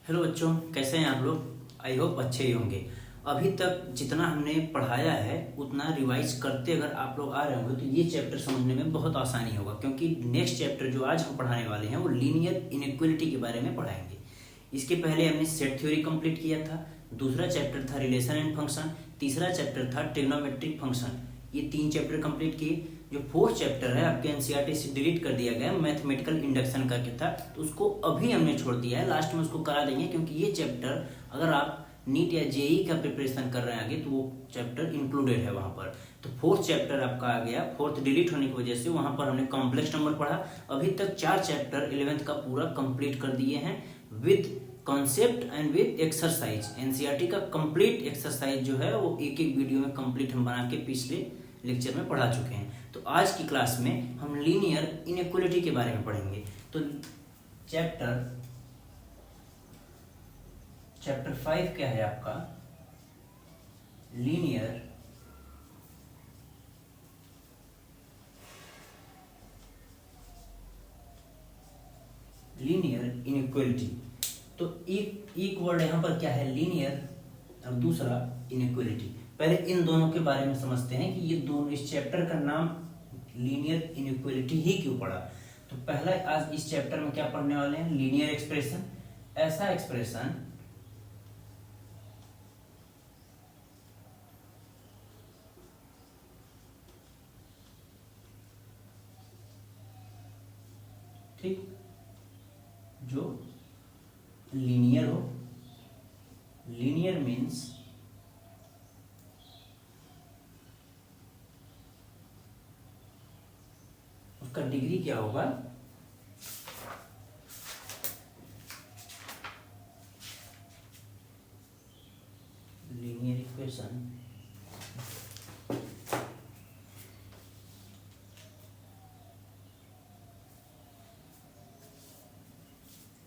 Hello बच्चों, कैसे हैं आप लोग। आई होप अच्छे ही होंगे। अभी तक जितना हमने पढ़ाया है उतना रिवाइज करते अगर आप लोग आ रहे होंगे तो ये चैप्टर समझने में बहुत आसानी होगा, क्योंकि नेक्स्ट चैप्टर जो आज हम पढ़ाने वाले हैं वो लीनियर इनइक्वालिटी के बारे में पढ़ाएंगे। इसके पहले हमने सेट थ्योरी कंप्लीट किया था, दूसरा चैप्टर था रिलेशन एंड फंक्शन, तीसरा चैप्टर था ट्रिग्नोमेट्रिक फंक्शन। ये 3 चैप्टर कंप्लीट किए। जो 4th चैप्टर है आपके एनसीईआरटी से डिलीट कर दिया गया, मैथमेटिकल इंडक्शन करके था, तो उसको अभी हमने छोड़ दिया है। लास्ट में उसको करा देंगे, क्योंकि ये चैप्टर अगर आप नीट या जेई का प्रिपरेशन कर रहे हैं आगे तो वो चैप्टर इंक्लूडेड है वहां पर। तो 4th चैप्टर आपका आ गया, 4th डिलीट होने की वजह से वहां पर हमने कॉम्प्लेक्स नंबर पढ़ा। अभी तक 4 चैप्टर 11th का पूरा कंप्लीट कर दिए हैं with concept and with exercise. NCERT का कंप्लीट एक्सरसाइज जो है वो एक एक वीडियो में कंप्लीट हम बना के पिछले लेक्चर में पढ़ा चुके हैं। तो आज की क्लास में हम लीनियर इनइक्वालिटी के बारे में पढ़ेंगे। तो चैप्टर 5 क्या है आपका, लीनियर इनइक्वालिटी। तो एक वर्ड यहां पर क्या है, लीनियर, और दूसरा इनइक्वालिटी। पहले इन दोनों के बारे में समझते हैं कि ये दोनों, इस चैप्टर का नाम लीनियर इनइक्वालिटी ही क्यों पड़ा। तो पहला आज इस चैप्टर में क्या पढ़ने वाले हैं, लीनियर एक्सप्रेशन। ऐसा एक्सप्रेशन ठीक जो लीनियर हो। लीनियर मीन्स उसका डिग्री क्या होगा, linear equation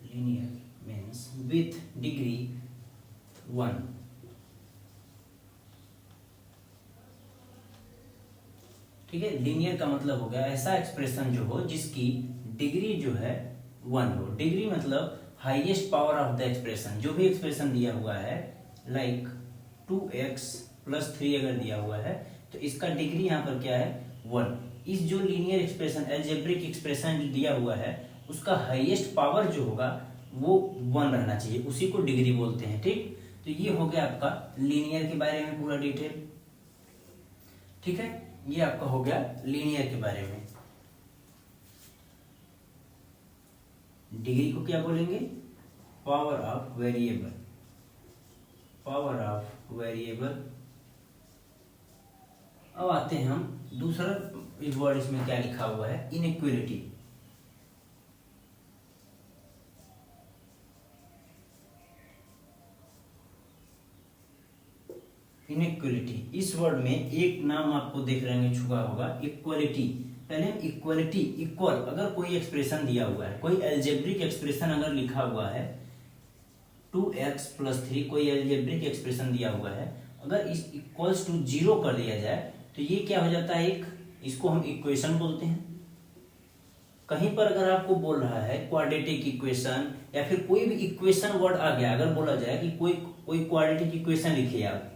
linear means with degree 1। ठीक है, लीनियर का मतलब हो गया ऐसा एक्सप्रेशन जो हो जिसकी डिग्री जो है 1 हो। डिग्री मतलब highest power of the expression. जो भी एक्सप्रेशन दिया हुआ है, लाइक 2x + 3 अगर दिया हुआ है तो इसका डिग्री यहाँ पर क्या है, 1। इस जो लीनियर एक्सप्रेशन, एल्जेब्रिक एक्सप्रेशन जो दिया हुआ है उसका हाईएस्ट पावर जो होगा वो 1 रहना चाहिए, उसी को डिग्री बोलते हैं। ठीक, तो ये हो गया आपका लीनियर के बारे में पूरा डिटेल। ठीक है, ये आपका हो गया लीनियर के बारे में। डिग्री को क्या बोलेंगे, power of variable. Power of variable. अब आते हैं हम दूसरा वर्ड, इसमें क्या लिखा हुआ है, इनइक्वालिटी। इनइक्वालिटी, इस वर्ड में एक नाम आपको देख रहे हैं छुपा होगा, इक्वालिटी। पहले इक्वालिटी, इक्वल, अगर कोई एक्सप्रेशन दिया हुआ है, कोई एल्जेब्रिक एक्सप्रेशन अगर लिखा हुआ है 2x + 3, कोई एल्जेब्रिक एक्सप्रेशन दिया हुआ है, अगर इस इक्वल्स टू 0 कर दिया जाए तो ये क्या हो जाता है, एक, इसको हम इक्वेशन बोलते हैं। कहीं पर अगर आपको बोल रहा है क्वाड्रेटिक इक्वेशन या फिर कोई भी इक्वेशन वर्ड आ गया, अगर बोला जाए कि कोई क्वाड्रेटिक इक्वेशन लिखिए आप,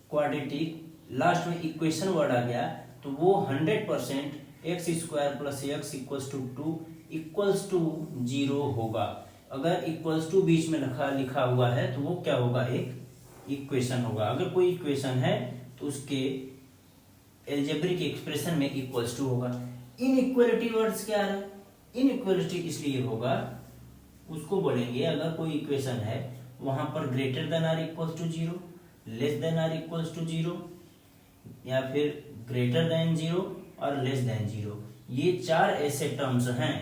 क्वाड्रेटिक, लास्ट में इक्वेशन वर्ड आ गया तो वो 100% x² + x = 2 = 0 होगा। अगर इक्वल्स टू बीच में लिखा हुआ है तो वो क्या होगा, एक इक्वेशन होगा। अगर कोई इक्वेशन है तो उसके एल्जेब्रिक एक्सप्रेशन में इक्वल्स टू होगा। इनइक्वालिटी वर्ड्स क्या है, इनइक्वालिटी इसलिए होगा, उसको बोलेंगे अगर कोई इक्वेशन है वहां पर greater than or equals to 0, less than or equals to 0, या फिर ग्रेटर देन 0 और लेस देन 0। ये 4 ऐसे टर्म्स हैं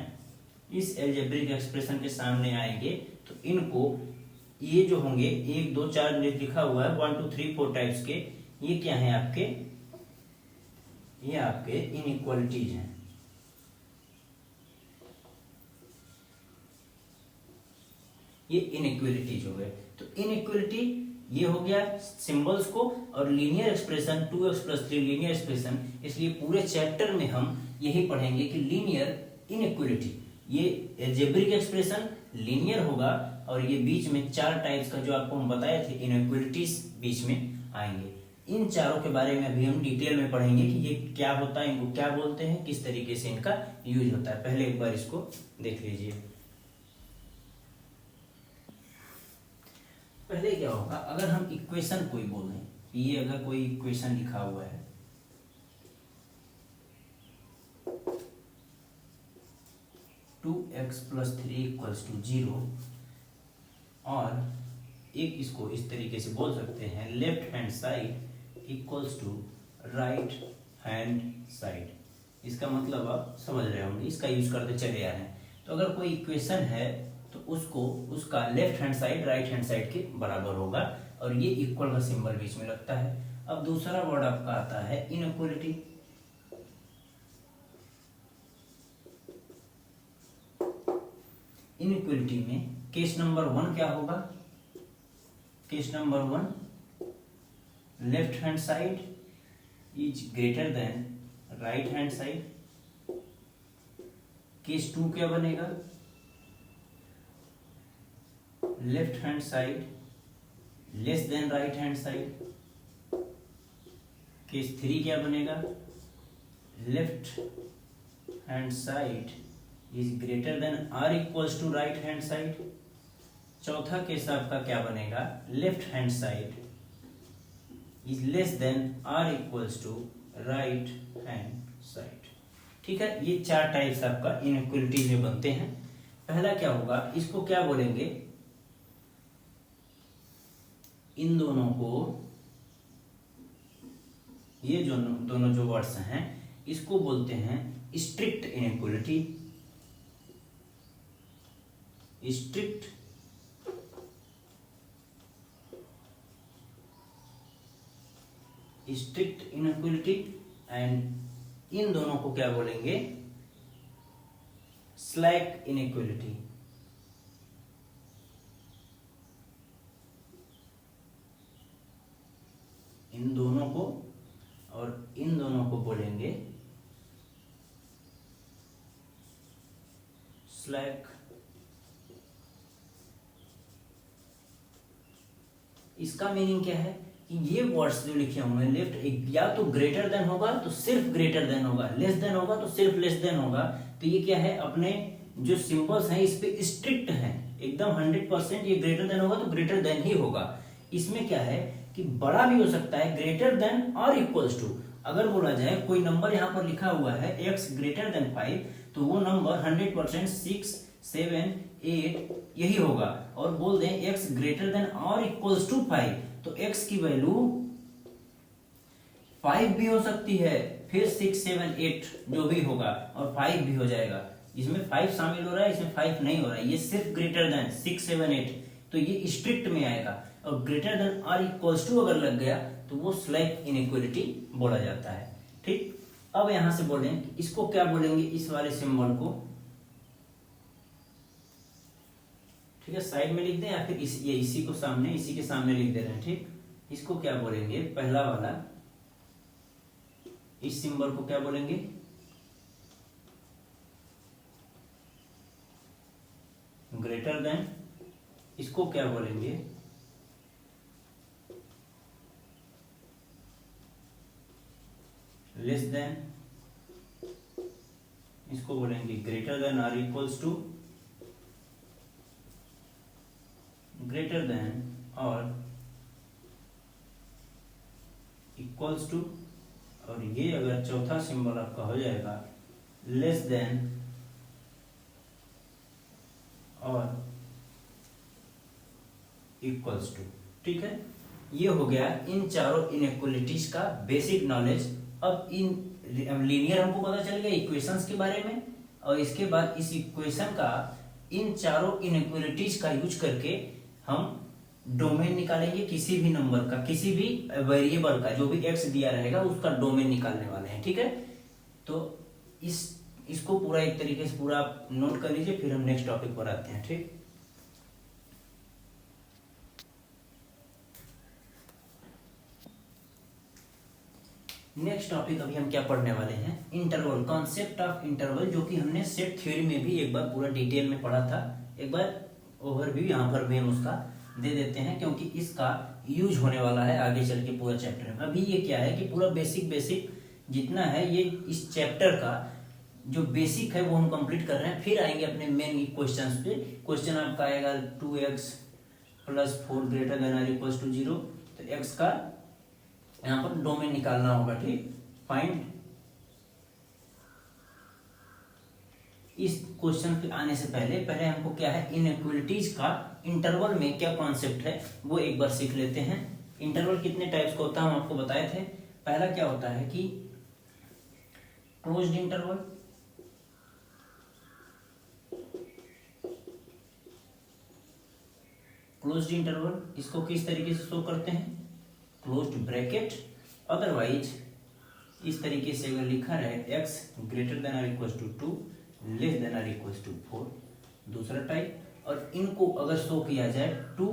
इस एल्जेब्रिक एक्सप्रेशन के सामने आएंगे, तो इनको, ये जो होंगे 1 2 4 लिखा हुआ है 1 2 3 4 टाइप्स के, ये क्या है आपके, ये आपके इनइक्वालिटीज हैं। ये इनइक्वालिटीज हो गए। तो इनइक्वालिटी ये हो गया सिंबल्स को, और linear expression 2x + 3 linear expression. इसलिए पूरे चैप्टर में हम यही पढ़ेंगे कि लीनियर इनइक्वालिटी। ये एल्जेब्रिक एक्सप्रेशन लीनियर होगा और ये बीच में चार टाइप्स का जो आपको हम बताए थे इनइक्वलिटीज बीच में आएंगे। इन चारों के बारे में अभी हम डिटेल में पढ़ेंगे कि ये क्या होता है, इनको क्या बोलते हैं, किस तरीके से इनका यूज होता है। पहले एक बार इसको देख लीजिए। पहले क्या होगा, अगर हम इक्वेशन कोई बोलें, ये अगर कोई इक्वेशन लिखा हुआ है 2x + 3 = 0 और एक इसको इस तरीके से बोल सकते हैं left hand side equals to right hand side. इसका मतलब आप समझ रहे होंगे, इसका यूज करते चले आ रहे हैं। तो अगर कोई इक्वेशन है तो उसको उसका left hand side right hand side के बराबर होगा और ये इक्वल का सिंबल बीच में लगता है। अब दूसरा वर्ड आपका आता है इनइक्वलिटी। इनइक्वलिटी में केस नंबर 1 क्या होगा, case number 1 left hand side is greater than right hand side. Case 2 क्या बनेगा, left hand side less than right hand side. Case 3 क्या बनेगा, left hand side is greater than or equals to right hand side. चौथा case आपका क्या बनेगा, left hand side is less than or equals to right hand side. ठीक है, ये चार टाइप्स आपका इनइक्वलिटी में बनते हैं। पहला क्या होगा, इसको क्या बोलेंगे, इन दोनों को, ये जो दोनों जो वर्ड्स हैं इसको बोलते हैं strict inequality. Strict inequality and in दोनों को क्या बोलेंगे, स्लैक इनइक्वलिटी। इन दोनों को और इन दोनों को बोलेंगे स्लैक। इसका मीनिंग क्या है कि ये वर्ड्स जो लिखे हुए हैं लेफ्ट या तो ग्रेटर देन होगा तो सिर्फ ग्रेटर देन होगा, लेस देन होगा तो सिर्फ लेस देन होगा। तो ये क्या है, अपने जो सिंबल्स हैं इस पे स्ट्रिक्ट हैं एकदम 100%। ये ग्रेटर देन होगा तो ग्रेटर देन ही होगा। इसमें क्या है कि बड़ा भी हो सकता है, ग्रेटर देन और इक्वल्स टू। अगर बोला जाए कोई नंबर यहाँ पर लिखा हुआ है x ग्रेटर देन 5 तो वो नंबर 100% 6, 7, 8 यही होगा। और बोल दें x ग्रेटर देन और इक्वल्स टू 5 तो x की वैल्यू 5 भी हो सकती है, फिर 6, 7, 8 जो भी होगा और 5 भी हो जाएगा। इसमें 5 शामिल हो रहा है, इसमें 5 नहीं हो रहा है। ये सिर्फ ग्रेटर देन 6, 7, 8 तो ये स्ट्रिक्ट में आएगा। और ग्रेटर देन और इक्वल्स टू अगर लग गया तो वो स्लैक इनइक्वलिटी बोला जाता है। ठीक, अब यहां से बोलें इसको क्या बोलेंगे, इस वाले सिंबल को, ठीक है, साइड में लिख दें या फिर ये इसी को सामने, इसी के सामने लिख दे रहे हैं। ठीक, इसको क्या बोलेंगे, पहला वाला इस सिंबल को क्या बोलेंगे, ग्रेटर देन। इसको क्या बोलेंगे, लेस देन। इसको बोलेंगे ग्रेटर देन और इक्वल्स टू, ग्रेटर देन और इक्वल्स टू। और ये अगर चौथा सिंबल आपका हो जाएगा लेस देन और इक्वल्स टू। ठीक है, ये हो गया इन चारों इनइक्वलिटीज का बेसिक नॉलेज। अब इन लीनियर हमको पता चल गया इक्वेशंस के बारे में, और इसके बाद इस इक्वेशन का इन चारों इनइक्वलिटीज का यूज करके हम डोमेन निकालेंगे किसी भी नंबर का, किसी भी वेरिएबल का, जो भी एक्स दिया रहेगा उसका डोमेन निकालने वाले हैं। ठीक है, तो इसको पूरा एक तरीके से पूरा नोट कर लीजिए, फिर हम नेक्स्ट टॉपिक पर आते हैं। ठीक, नेक्स्ट टॉपिक अभी हम क्या पढ़ने वाले हैं, इंटरवल, कॉन्सेप्ट ऑफ इंटरवल, जो कि हमने सेट थ्योरी में भी एक बार पूरा डिटेल में पढ़ा था। एक बार ओवरव्यू यहाँ पर भी हम उसका दे देते हैं, क्योंकि इसका यूज होने वाला है आगे चल के पूरा चैप्टर में। अभी ये क्या है कि पूरा बेसिक जितना है ये इस चैप्टर का जो बेसिक है वो हम कंप्लीट कर रहे हैं। फिर आएंगे अपने मेन क्वेश्चंस पे। क्वेश्चन आपका आएगा 2x + 4 ग्रेटर देन और इक्वल्स टू 0। तो x का यहाँ पर डोमेन निकालना होगा, ठीक। फाइंड, इस क्वेश्चन पे आने से पहले हमको क्या है, इनइक्वालिटीज का इंटरवल में क्या कॉन्सेप्ट है वो एक बार सीख लेते हैं। इंटरवल कितने टाइप्स का होता है हम आपको बताए थे। पहला क्या होता है कि क्लोज्ड इंटरवल, क्लोज्ड इंटरवल इसको किस तरीके से शो करते हैं, क्लोज्ड ब्रैकेट, अदरवाइज इस तरीके से अगर लिखा रहे x ग्रेटर देन और इक्वल्स टू 2 लेस देन और इक्वल्स टू 4, दूसरा टाइप। और इनको अगर शो किया जाए 2,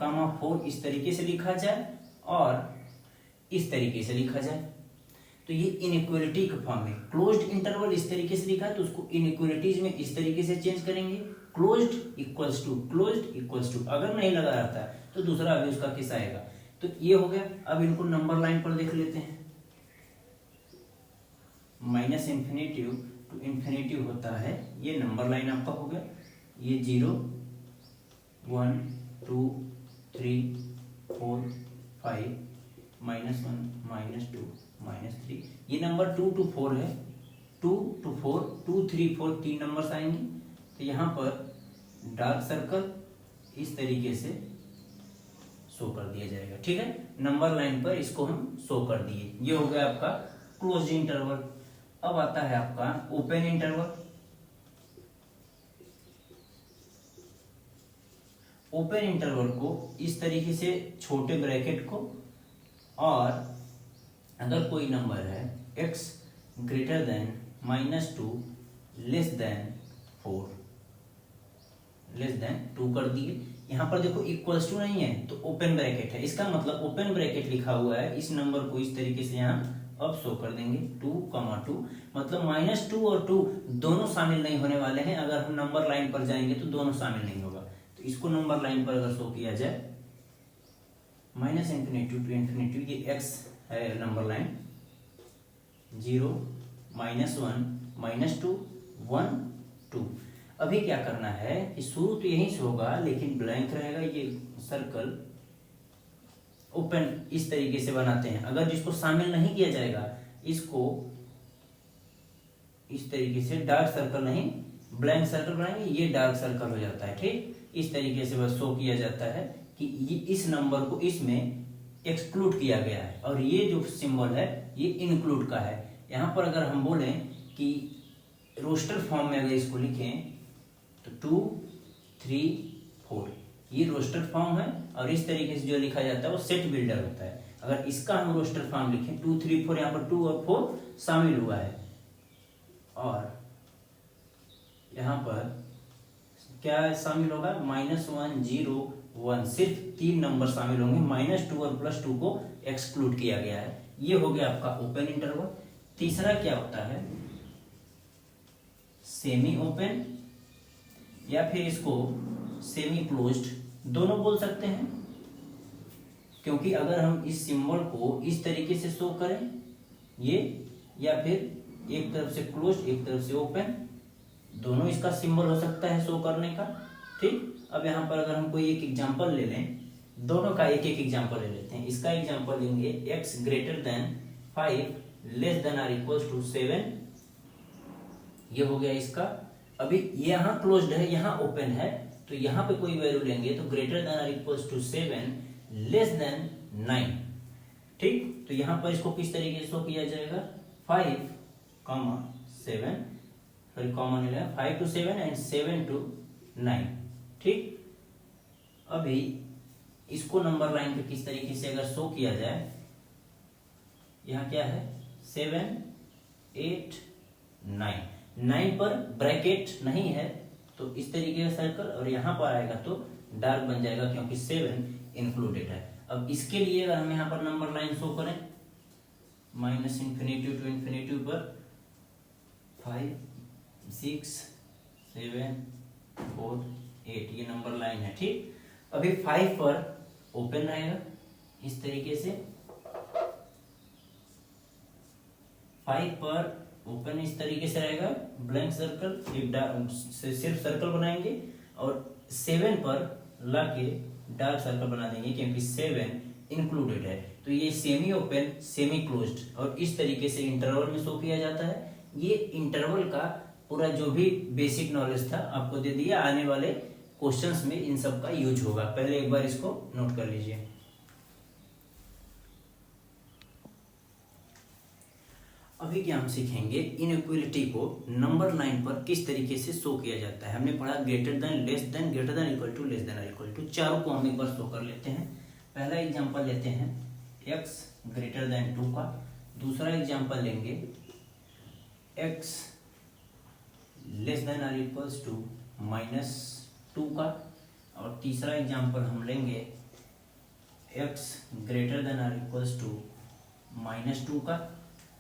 4 इस तरीके से लिखा जाए और इस तरीके से लिखा जाए, तो ये इनइक्वालिटी के फॉर्म में। क्लोज्ड इंटरवल इस तरीके से लिखा है तो उसको इनइक्वालिटीज में इस तरीके से चेंज करेंगे, closed equals to, closed equals to. अगर नहीं लगा रहता है तो दूसरा अभी उसका किस आएगा। तो ये हो गया। अब इनको नंबर लाइन पर देख लेते हैं। -∞ टू इन्फिनिटी होता है, ये नंबर लाइन आपका हो गया। ये 0, 1, 2, 3, 4, 5, -1, -2, -3, ये नंबर 2 to 4 है। 2 to 4, 2, 3, 4 तीन नंबर्स आएंगे। तो यहाँ पर डार्क सर्कल इस तरीके से शो कर दिया जाएगा, ठीक है। नंबर लाइन पर इसको हम शो कर दिए। ये हो गया आपका क्लोज इंटरवल। अब आता है आपका ओपन इंटरवल। ओपन इंटरवल को इस तरीके से छोटे ब्रैकेट को, और अगर कोई नंबर है x greater than -2 less then 4 less than 2 कर दिए। यहाँ पर देखो इक्वल्स टू नहीं है तो ओपन ब्रैकेट है, इसका मतलब ओपन ब्रैकेट लिखा हुआ है। इस नंबर को इस तरीके से यहाँ अब शो कर देंगे 2, 2, मतलब -2 और 2 दोनों शामिल नहीं होने वाले हैं। अगर हम नंबर लाइन पर जाएंगे तो दोनों शामिल नहीं होगा। तो इसको नंबर लाइन पर अगर शो किया जाए -∞ टू इन्फिनिटी, ये x है नंबर लाइन, 0, -1, -2, 1, 2। अभी क्या करना है कि शुरू तो यहीं से होगा लेकिन ब्लैंक रहेगा। ये सर्कल ओपन इस तरीके से बनाते हैं। अगर जिसको शामिल नहीं किया जाएगा इसको इस तरीके से डार्क सर्कल नहीं ब्लैंक सर्कल बनाएंगे, ये डार्क सर्कल हो जाता है, ठीक। इस तरीके से बस शो किया जाता है कि ये इस नंबर को इसमें एक्सक्लूड किया गया है, और ये जो सिंबल है ये इंक्लूड का है। यहाँ पर अगर हम बोलें कि रोस्टर फॉर्म में अगर इसको लिखें तो 2, 3, 4 ये रोस्टर फॉर्म है, और इस तरीके से जो लिखा जाता है वो सेट बिल्डर होता है। अगर इसका हम रोस्टर फॉर्म लिखें 2, 3, 4, यहाँ पर 2 और 4 शामिल हुआ है, और यहाँ पर क्या शामिल होगा, -1, 0, 1 सिर्फ 3 नंबर शामिल होंगे। -2 और +2 को एक्सक्लूड किया गया है। ये हो गया आपका ओपन इंटरवल। तीसरा क्या होता है, सेमी ओपन, या फिर इसको सेमी क्लोज्ड दोनों बोल सकते हैं, क्योंकि अगर हम इस सिंबल को इस तरीके से शो करें ये, या फिर एक तरफ से क्लोज्ड एक तरफ से ओपन, दोनों इसका सिंबल हो सकता है शो करने का, ठीक। अब यहाँ पर अगर हम कोई एक एग्जांपल ले लें, दोनों का एक एक एग्जांपल ले लेते हैं। इसका एग्जांपल लेंगे x greater then 5 less than और इक्वल्स टू 7, ये हो गया इसका। अभी यहाँ क्लोज्ड है यहाँ ओपन है, तो यहाँ पे कोई वैल्यू लेंगे तो ग्रेटर देन और इक्वल्स टू 7 लेस देन 9, ठीक। तो यहाँ पर इसको किस तरीके से शो किया जाएगा, 5, 7, फिर कॉमन ले 5 to 7 एंड 7 to 9, ठीक। अभी इसको नंबर लाइन पे किस तरीके से अगर शो किया जाए, यहाँ क्या है 7, 8, 9 पर ब्रैकेट नहीं है तो इस तरीके का सर्कल, और यहाँ पर आएगा तो डार्क बन जाएगा क्योंकि 7 इंक्लूडेड है। अब इसके लिए अगर हम यहाँ पर नंबर लाइन शो करें माइनस इन्फिनिटी टू इन्फिनिटी पर 5 6 7 4 8 ये नंबर लाइन है। ठीक, अभी 5 पर ओपन रहेगा इस तरीके से, 5 पर ओपन इस तरीके से रहेगा, ब्लैंक सर्कल, एक सिर्फ सर्कल बनाएंगे और 7 पर लाके डार्क सर्कल बना देंगे क्योंकि 7 इंक्लूडेड है। तो ये सेमी ओपन सेमी क्लोज्ड और इस तरीके से इंटरवल में शो किया जाता है। ये इंटरवल का पूरा जो भी बेसिक नॉलेज था आपको दे दिया, आने वाले क्वेश्चंस में इन सब का यूज होगा, पहले एक बार इसको नोट कर लीजिए। अभी क्या हम सीखेंगे इनइक्वालिटी को नंबर लाइन पर किस तरीके से शो किया जाता है। हमने पढ़ा greater than, less than, greater than, equal to, less than, equal to, चारों को हम एक बार शो कर लेते हैं। पहला एग्जांपल लेते हैं x ग्रेटर देन 2 का, दूसरा एग्जांपल लेंगे x लेस देन और इक्वल्स टू -2 का, और तीसरा एग्जांपल हम लेंगे x ग्रेटर देन और इक्वल्स टू -2 का,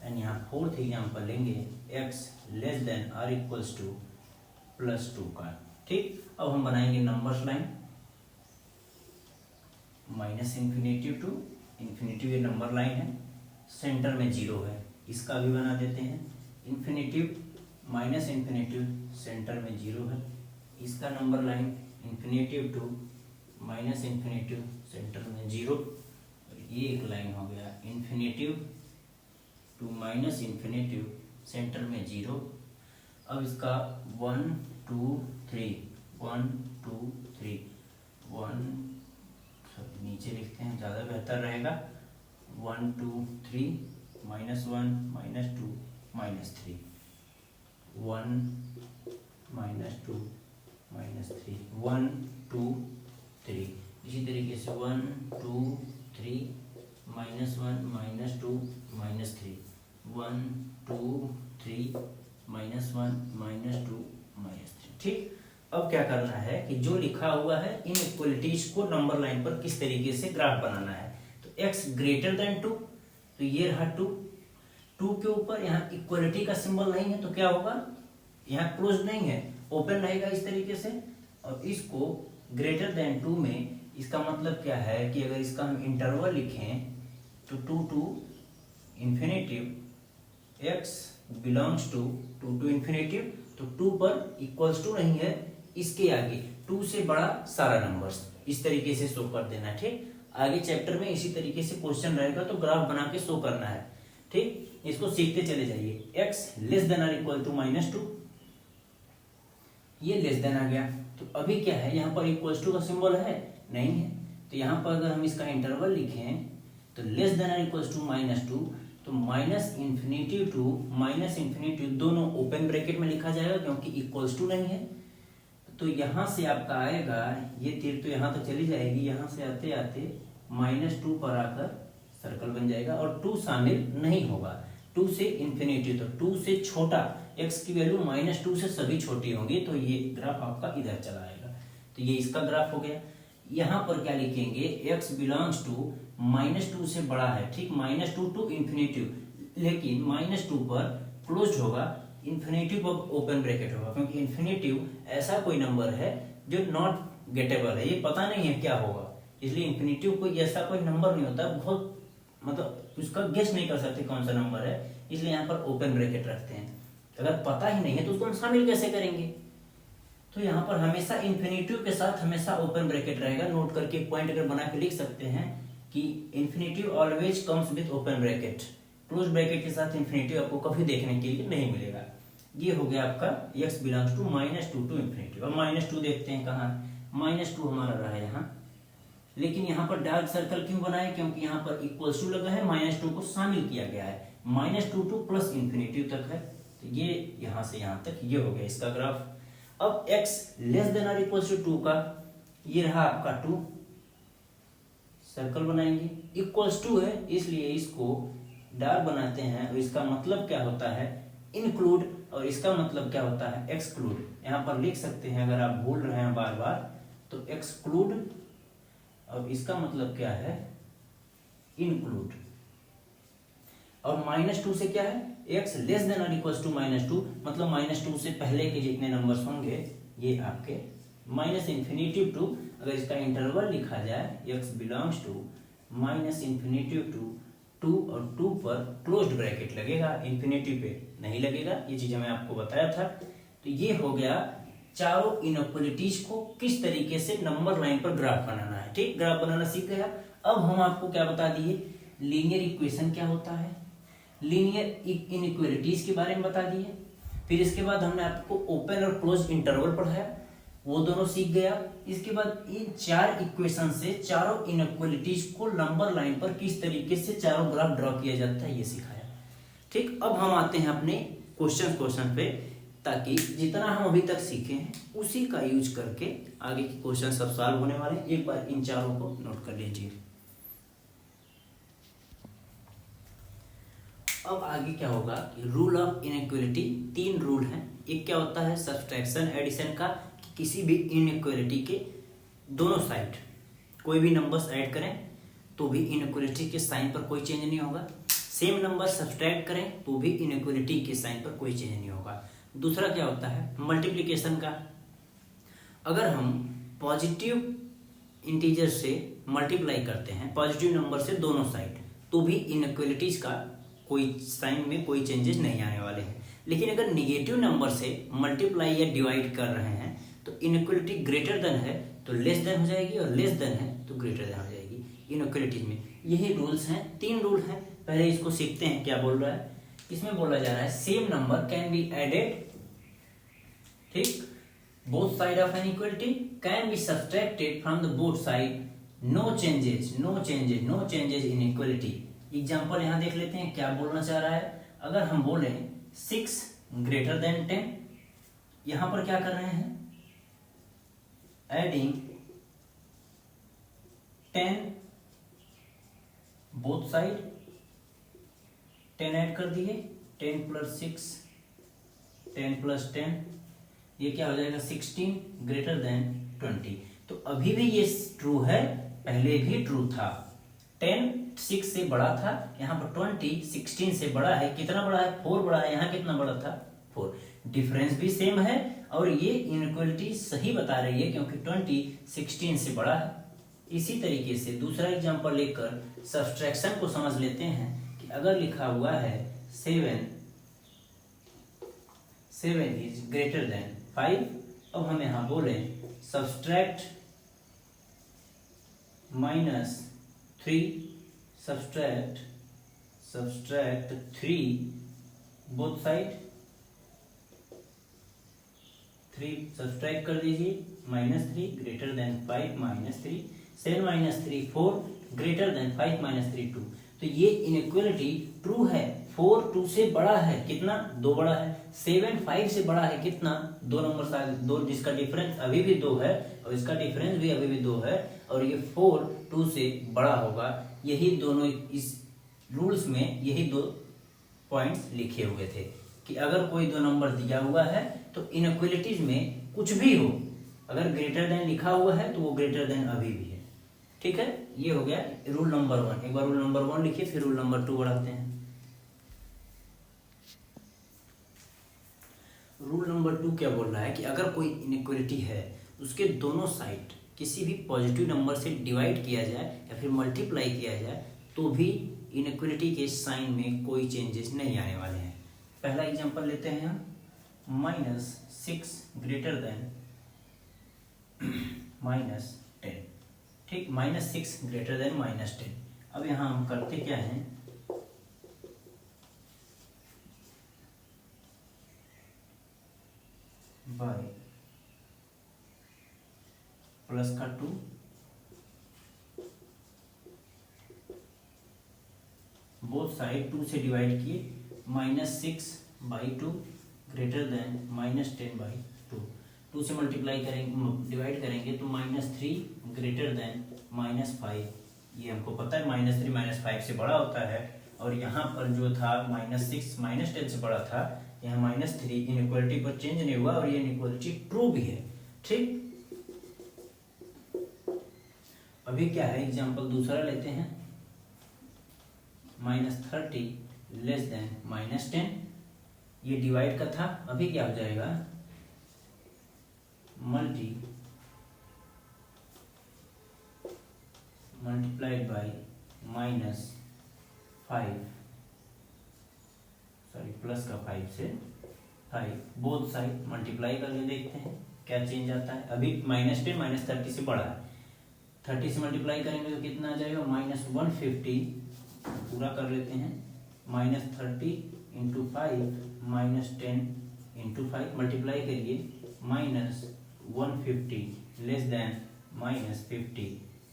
एंड यहाँ फोर्थ एग्जांपल लेंगे x लेस देन और इक्वल्स टू +2 का। ठीक, अब हम बनाएंगे numbers line, minus infinity to infinity ये नंबर लाइन है, सेंटर में 0 है, इसका भी बना देते हैं। इन्फिनिटी माइनस इन्फिनिटी सेंटर में 0 है, इसका number line infinity to minus infinity centre में 0, ये एक लाइन हो गया infinity to minus infinity centre में 0। अब इसका 1 2 3 1 2 3 1 नीचे लिखते हैं ज़्यादा बेहतर रहेगा, 1 2 3 -1 -2 -3 1 -2 -3 1 2 3, इसी तरीके से 1 2 3 -1 -2 -3 1 2 3 -1 -2 -3। ठीक, अब क्या करना है कि जो लिखा हुआ है इन इक्वलिटीज को नंबर लाइन पर किस तरीके से ग्राफ बनाना है। तो x ग्रेटर देन 2, तो ये रहा 2 के ऊपर यहाँ इक्वलिटी का सिंबल नहीं है तो क्या होगा, यहाँ क्लोज नहीं है, ओपन रहेगा इस तरीके से। और इसको ग्रेटर देन 2 में इसका मतलब क्या है कि अगर इसका हम इंटरवल लिखें तो 2 to infinity x belongs to 2 to infinity, तो 2 पर इक्वल्स टू नहीं है, इसके आगे 2 से बड़ा सारा नंबर्स इस तरीके से शो कर देना है। ठीक, आगे चैप्टर में इसी तरीके से क्वेश्चन रहेगा तो ग्राफ बना के शो करना है। ठीक, इसको सीखते चले जाइए। x लेस देन और इक्वल टू -2, ये लेस देन आ गया, तो अभी क्या है यहाँ पर इक्वल्स टू का सिंबल है नहीं है, तो यहाँ पर अगर हम इसका इंटरवल लिखें तो लेस देन और इक्वल्स टू -2, तो minus infinity to minus infinity दोनों ओपन ब्रैकेट में लिखा जाएगा क्योंकि इक्वल्स टू नहीं है। तो यहाँ से आपका आएगा, ये तीर तो यहाँ तो चली जाएगी, यहाँ से आते आते -2 पर आकर सर्कल बन जाएगा और 2 शामिल नहीं होगा। 2 से इन्फिनिटी, तो 2 से छोटा x की वैल्यू -2 से सभी छोटी होंगी, तो ये ग्राफ आपका इधर चला आएगा। तो ये इसका ग्राफ हो गया। यहाँ पर क्या लिखेंगे, x बिलोंग्स टू -2 से बड़ा है। ठीक, -2 टू इन्फिनिटी, लेकिन -2 पर क्लोज होगा, इन्फिनिटी पर ओपन ब्रैकेट होगा, क्योंकि इन्फिनिटी ऐसा कोई नंबर है जो नॉट गेटेबल है, ये पता नहीं है क्या होगा, इसलिए इन्फिनिटी कोई ऐसा कोई नंबर नहीं होता, बहुत मतलब उसका गेस नहीं कर सकते कौन सा नंबर है, इसलिए यहाँ पर ओपन ब्रैकेट रखते हैं। अगर पता ही नहीं है तो उसको हम शामिल कैसे करेंगे। तो यहाँ पर हमेशा इन्फिनिटी के साथ हमेशा ओपन ब्रैकेट रहेगा। नोट करके पॉइंट अगर बना के लिख सकते हैं कि infinity always comes with open bracket, close bracket के साथ इन्फिनिटी आपको कभी देखने के लिए नहीं मिलेगा। ये हो गया आपका x belongs to -2 to infinity. और -2 देखते हैं कहाँ, -2 हमारा रहा है यहाँ, लेकिन यहाँ पर डार्क सर्कल क्यों बनाए, क्योंकि यहाँ पर इक्वल्स टू लगा है, -2 को शामिल किया गया है, -2 टू प्लस इन्फिनिटी तक है, तो ये यहाँ से यहाँ तक ये हो गया इसका ग्राफ। अब x लेस देन और इक्वल्स टू 2 का, ये रहा आपका 2, सर्कल बनाएंगे, इक्वल्स टू है इसलिए इसको डार्क बनाते हैं, और इसका मतलब क्या होता है इंक्लूड, और इसका मतलब क्या होता है एक्सक्लूड। यहाँ पर लिख सकते हैं अगर आप भूल रहे हैं बार बार, तो एक्सक्लूड, और इसका मतलब क्या है इंक्लूड। और -2 से क्या है, x लेस देन और इक्वल्स टू -2, मतलब -2 से पहले के जितने नंबर्स होंगे ये आपके -∞ टू, अगर इसका इंटरवल लिखा जाए x बिलोंग्स टू -∞ टू 2 और 2 पर क्लोज्ड ब्रैकेट लगेगा, इन्फिनिटी पे नहीं लगेगा, ये चीजें मैं आपको बताया था। तो ये हो गया चारों इनइक्वालिटीज को किस तरीके से नंबर लाइन पर ग्राफ बनाना है। ठीक, ग्राफ बनाना सीख गया। अब हम आपको क्या बता दिए, लीनियर इक्वेशन क्या होता है, लीनियर इनइक्वालिटीज के बारे में बता दिए। फिर इसके बाद हमने आपको ओपन और क्लोज इंटरवल पढ़ाया, वो दोनों सीख गया। इसके बाद इन चार इक्वेशन से चारों इनइक्वालिटीज को नंबर लाइन पर किस तरीके से चारों ग्राफ ड्रॉ किया जाता है ये सिखाया। ठीक, अब हम आते हैं अपने क्वेश्चन पे, ताकि जितना हम अभी तक सीखे हैं उसी का यूज करके आगे के क्वेश्चन सब सॉल्व होने वाले हैं। एक बार इन चारों को नोट कर लीजिए। अब आगे क्या होगा कि रूल ऑफ इनइक्वालिटी, 3 रूल हैं। एक क्या होता है सब्सट्रैक्शन एडिशन का, किसी भी इनइक्वालिटी के दोनों साइड कोई भी नंबर्स ऐड करें तो भी इनइक्वालिटी के साइन पर कोई चेंज नहीं होगा, सेम नंबर सब्सट्रैक्ट करें तो भी इनइक्वालिटी के साइन पर कोई चेंज नहीं होगा। दूसरा क्या होता है मल्टीप्लिकेशन का, अगर हम पॉजिटिव इंटीजर से मल्टीप्लाई करते हैं पॉजिटिव नंबर से दोनों साइड, तो भी इनइक्वालिटीज का कोई साइन में कोई चेंजेस नहीं आने वाले हैं। लेकिन अगर निगेटिव नंबर से मल्टीप्लाई या डिवाइड कर रहे हैं तो इनइक्वालिटी ग्रेटर देन है तो लेस देन हो जाएगी, और लेस देन है तो ग्रेटर देन हो जाएगी इनइक्वालिटीज में। यही रूल्स हैं, 3 रूल हैं। पहले इसको सीखते हैं क्या बोल रहा है। इसमें बोला जा रहा है same number can be added, ठीक, both side of an equality can be subtracted from the both side, no changes in equality. Example यहां देख लेते हैं क्या बोलना चाह रहा है। अगर हम बोले 6 ग्रेटर देन 10, यहां पर क्या कर रहे हैं एडिंग 10 बोथ साइड, 10 ऐड कर दिए, 10 + 6 10 + 10, ये क्या हो जाएगा 16 ग्रेटर देन 20। तो अभी भी ये ट्रू है, पहले भी ट्रू था। 10 6 से बड़ा था, यहाँ पर 20 16 से बड़ा है। कितना बड़ा है 4 बड़ा है, यहाँ कितना बड़ा था 4। डिफरेंस भी सेम है और ये इनइक्वालिटी सही बता रही है क्योंकि 20 16 से बड़ा है। इसी तरीके से दूसरा एग्जांपल लेकर सब्सट्रैक्शन को समझ लेते हैं कि अगर लिखा हुआ है 7 इज ग्रेटर देन 5, अब हम यहां बोले subtract -3, subtract 3 both side, 3 subtract कर दीजिए, -3 ग्रेटर देन 5 -3, 7 - 3 4 ग्रेटर देन 5 - 3 2। तो ये इनइक्वालिटी ट्रू है। 4 2 से बड़ा है, कितना 2 बड़ा है। 7 5 से बड़ा है, कितना 2 नंबर साइड 2, जिसका डिफरेंस अभी भी 2 है और इसका डिफरेंस भी अभी भी 2 है, और ये 4 2 से बड़ा होगा। यही दोनों इस रूल्स में यही 2 पॉइंट्स लिखे हुए थे कि अगर कोई 2 नंबर दिया हुआ है तो इनइक्वालिटीज में कुछ भी हो, अगर ग्रेटर देन लिखा हुआ है तो वो ग्रेटर देन अभी भी है। ठीक है, ये हो गया रूल नंबर 1। एक बार रूल नंबर 1 लिखिए, फिर रूल नंबर 2 बढ़ाते हैं। रूल नंबर 2 क्या बोल रहा है कि अगर कोई इनइक्वालिटी है उसके दोनों साइड किसी भी पॉजिटिव नंबर से डिवाइड किया जाए या फिर मल्टीप्लाई किया जाए तो भी इनइक्वालिटी के साइन में कोई चेंजेस नहीं आने वाले हैं। पहला एग्जांपल लेते हैं हम, -6 ग्रेटर देन -10, ठीक, -6 ग्रेटर देन -10। अब यहां हम करते क्या हैं, बाय प्लस का 2 बोथ साइड 2 से डिवाइड किए, -6/2 ग्रेटर देन -10/2। 2 से मल्टीप्लाई करेंगे डिवाइड करेंगे तो -3 ग्रेटर देन -5। ये हमको पता है -3 -5 से बड़ा होता है, और यहाँ पर जो था -6 -10 से बड़ा था, यहाँ -3 इनइक्वालिटी पर चेंज नहीं हुआ और ये इनइक्वालिटी ट्रू भी है। ठीक, अभी क्या है एग्जांपल दूसरा लेते हैं, -30 लेस देन -10। ये डिवाइड का था, अभी क्या हो जाएगा मल्टीप्लाइड बाई -5, सॉरी प्लस का 5 से 5, बोथ साइड मल्टीप्लाई करके देखते हैं क्या चेंज आता है। अभी -10 -30 से बड़ा है, 30 से मल्टीप्लाई करेंगे तो कितना आ जाएगा -150, पूरा कर लेते हैं, -30 इंटू 5 -10 इंटू 5, मल्टीप्लाई करिए -150 लेस देन -50।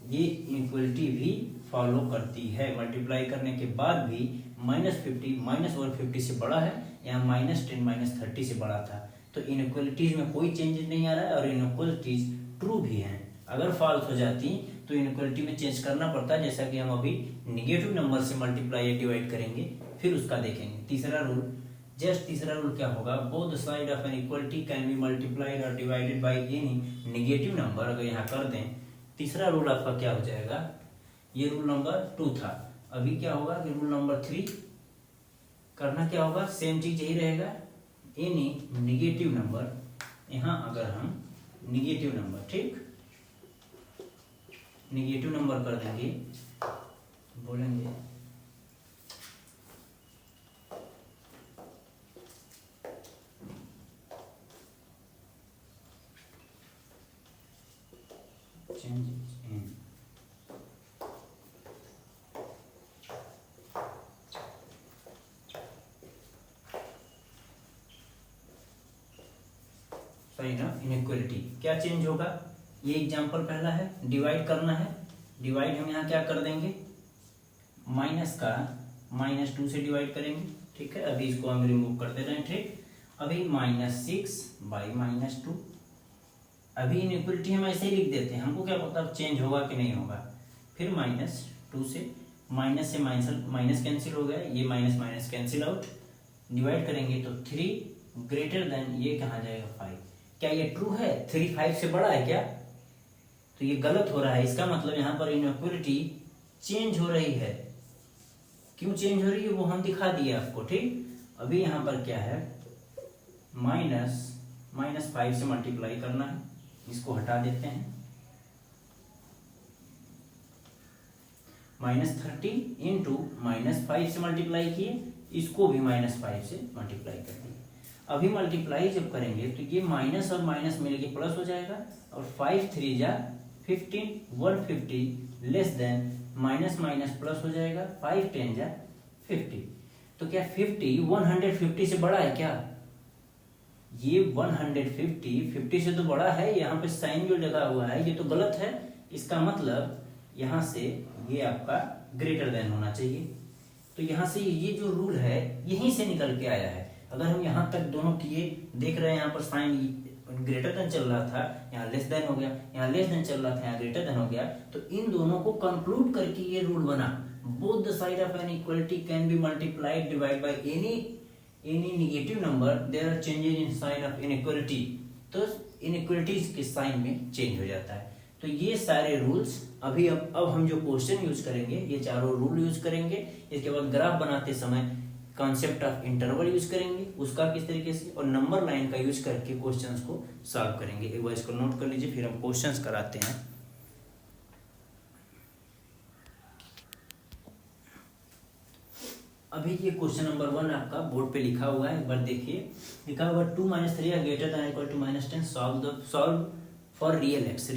ये इक्वलिटी भी फॉलो करती है, मल्टीप्लाई करने के बाद भी -50 -150 से बड़ा है, यहाँ -10 -30 से बड़ा था, तो इनइक्वलिटीज में कोई चेंजेस नहीं आ रहा है और इनइक्वलिटीज ट्रू भी हैं। अगर फॉल्स हो जाती तो इनइक्वलिटी में चेंज करना पड़ता है, जैसा कि हम अभी निगेटिव नंबर से मल्टीप्लाई या डिवाइड करेंगे, फिर उसका देखेंगे। तीसरा रूल क्या होगा, both side of N equality can be multiplied और divided by any negative number. अगर यहाँ कर दें, तीसरा रूल आपका क्या हो जाएगा, ये रूल नंबर 2 था, अभी क्या होगा कि रूल नंबर 3 करना क्या होगा, सेम चीज यही रहेगा, एनी निगेटिव नंबर, यहाँ अगर हम निगेटिव नंबर, ठीक, निगेटिव नंबर कर देंगे, बोलेंगे changes in सही ना, इनइक्वलिटी क्या चेंज होगा, ये एग्जांपल पहला है, डिवाइड करना है, डिवाइड हम यहाँ क्या कर देंगे, माइनस का -2 से डिवाइड करेंगे, ठीक है, अभी इसको हम रिमूव कर दे रहे हैं, ठीक, अभी -6 बाई -2, अभी इनइक्वलिटी हम ऐसे ही लिख देते हैं, हमको क्या पता चेंज होगा कि नहीं होगा, फिर -2 से माइनस कैंसिल हो गया, ये माइनस कैंसिल आउट, डिवाइड करेंगे तो 3 ग्रेटर देन, ये कहाँ जाएगा 5, क्या ये ट्रू है, 3 5 से बड़ा है क्या, तो ये गलत हो रहा है, इसका मतलब यहाँ पर इनइक्वलिटी चेंज हो रही है, क्यों चेंज हो रही है वो हम दिखा दिए आपको, ठीक, अभी यहाँ पर क्या है, -5 से मल्टीप्लाई करना है, इसको हटा देते हैं, -30 इंटू -5 से मल्टीप्लाई किए, इसको भी -5 से मल्टीप्लाई कर दिए, अभी मल्टीप्लाई जब करेंगे तो ये माइनस और माइनस मिलके प्लस हो जाएगा, और 5 3 जा 15, 150 लेस देन माइनस प्लस हो जाएगा, 5 10 जा 50, तो क्या 150 से बड़ा है क्या, ये 150 से तो बड़ा है, यहाँ पे साइन जो लगा हुआ है ये तो गलत है, इसका मतलब यहाँ से ये आपका ग्रेटर देन होना चाहिए, तो यहाँ से ये जो रूल है यहीं से निकल के आया है। अगर हम यहाँ तक दोनों किए, देख रहे हैं यहाँ पर साइन ग्रेटर देन चल रहा था, यहाँ लेस देन हो गया, यहाँ लेस देन चल रहा था, यहाँ ग्रेटर देन हो गया, तो इन दोनों को कंक्लूड करके ये रूल बना, both the side of N equality can be multiplied divide by any negative number, there are changes in sign of inequality, तो इनइक्वलिटीज के साइन में चेंज हो जाता है। तो ये सारे रूल्स अभी अब हम जो क्वेश्चन यूज करेंगे, ये चारों रूल यूज करेंगे, इसके बाद ग्राफ बनाते समय कॉन्सेप्ट ऑफ इंटरवल यूज करेंगे, उसका किस तरीके से, और नंबर लाइन का यूज करके क्वेश्चंस को सॉल्व करेंगे। एक बार इसको नोट कर लीजिए, फिर हम क्वेश्चंस कराते हैं। अभी ये क्वेश्चन नंबर 1 आपका बोर्ड पे लिखा हुआ है, एक बार देखिए, लिखा हुआ 2 - 3 greater than equal to -10, solve for real x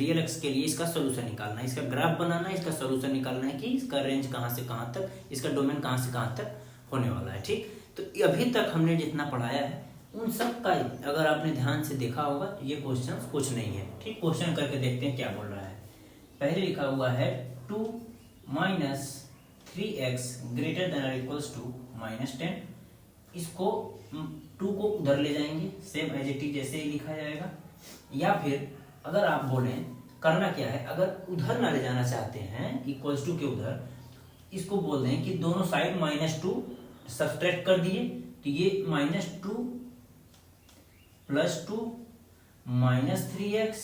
के लिए इसका सोल्यूशन निकालना है, इसका ग्राफ बनाना है, इसका सोल्यूशन निकालना है कि इसका रेंज कहाँ से कहाँ तक, इसका डोमेन कहाँ से कहाँ तक होने वाला है, ठीक। तो अभी तक हमने जितना पढ़ाया है उन सब का अगर आपने ध्यान से देखा होगा तो ये क्वेश्चन कुछ नहीं है, ठीक। क्वेश्चन करके देखते हैं क्या बोल रहा है। पहले लिखा हुआ है 2 - 3x ग्रेटर देन और इक्वल्स टू -10, इसको 2 को उधर ले जाएंगे, सेम एज इट इज जैसे ही लिखा जाएगा, या फिर अगर आप बोलें करना क्या है, अगर उधर ना ले जाना चाहते हैं इक्वल्स टू के उधर, इसको बोल दें कि दोनों साइड -2 सब्सट्रैक्ट कर दिए, तो ये -2 + 2 -3x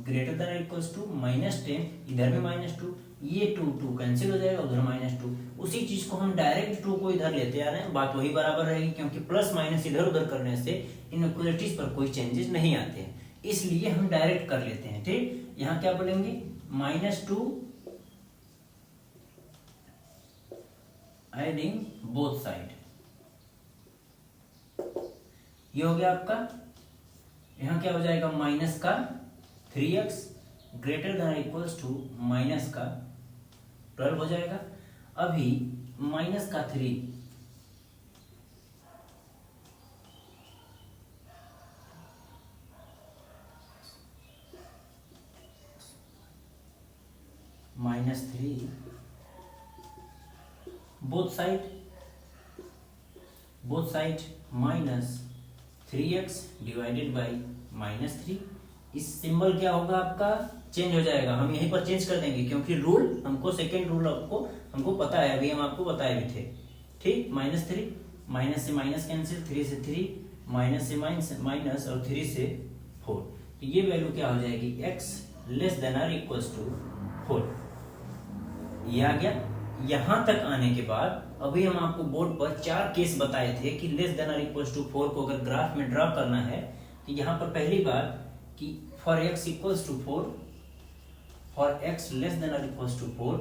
greater than equals to -10, इधर में -2, ये 2 कैंसिल हो जाएगा, उधर -2। उसी चीज को हम डायरेक्ट 2 को इधर लेते आ रहे हैं, बात वही बराबर रहेगी, क्योंकि प्लस माइनस इधर उधर करने से इनइक्वालिटीज पर कोई चेंजेस नहीं आते हैं, इसलिए हम डायरेक्ट कर लेते हैं। ठीक, यहाँ क्या बोलेंगे, -2 एडिंग बोथ साइड, ये हो गया आपका। यहाँ क्या हो जाएगा, माइनस का 3x greater than equals to minus का 12 हो जाएगा। अभी माइनस का 3 -3 both side -3x divided by -3। इस सिंबल क्या होगा आपका, चेंज हो जाएगा, हम यहीं पर चेंज कर देंगे, क्योंकि रूल हमको, सेकेंड रूल हमको पता है, अभी हम आपको बताए भी थे। ठीक, -3, माइनस से माइनस कैंसिल, 3 से 3, माइनस से माइनस और 3 से 4, तो ये वैल्यू क्या हो जाएगी, x less than or equals to 4। ये आ गया। यहां तक आने के बाद अभी हम आपको बोर्ड पर 4 केस बताए थे कि less than or equals to 4 को अगर ग्राफ में ड्रा करना है, तो यहाँ पर पहली बात कि for x equals to 4, for x less than or equals to 4,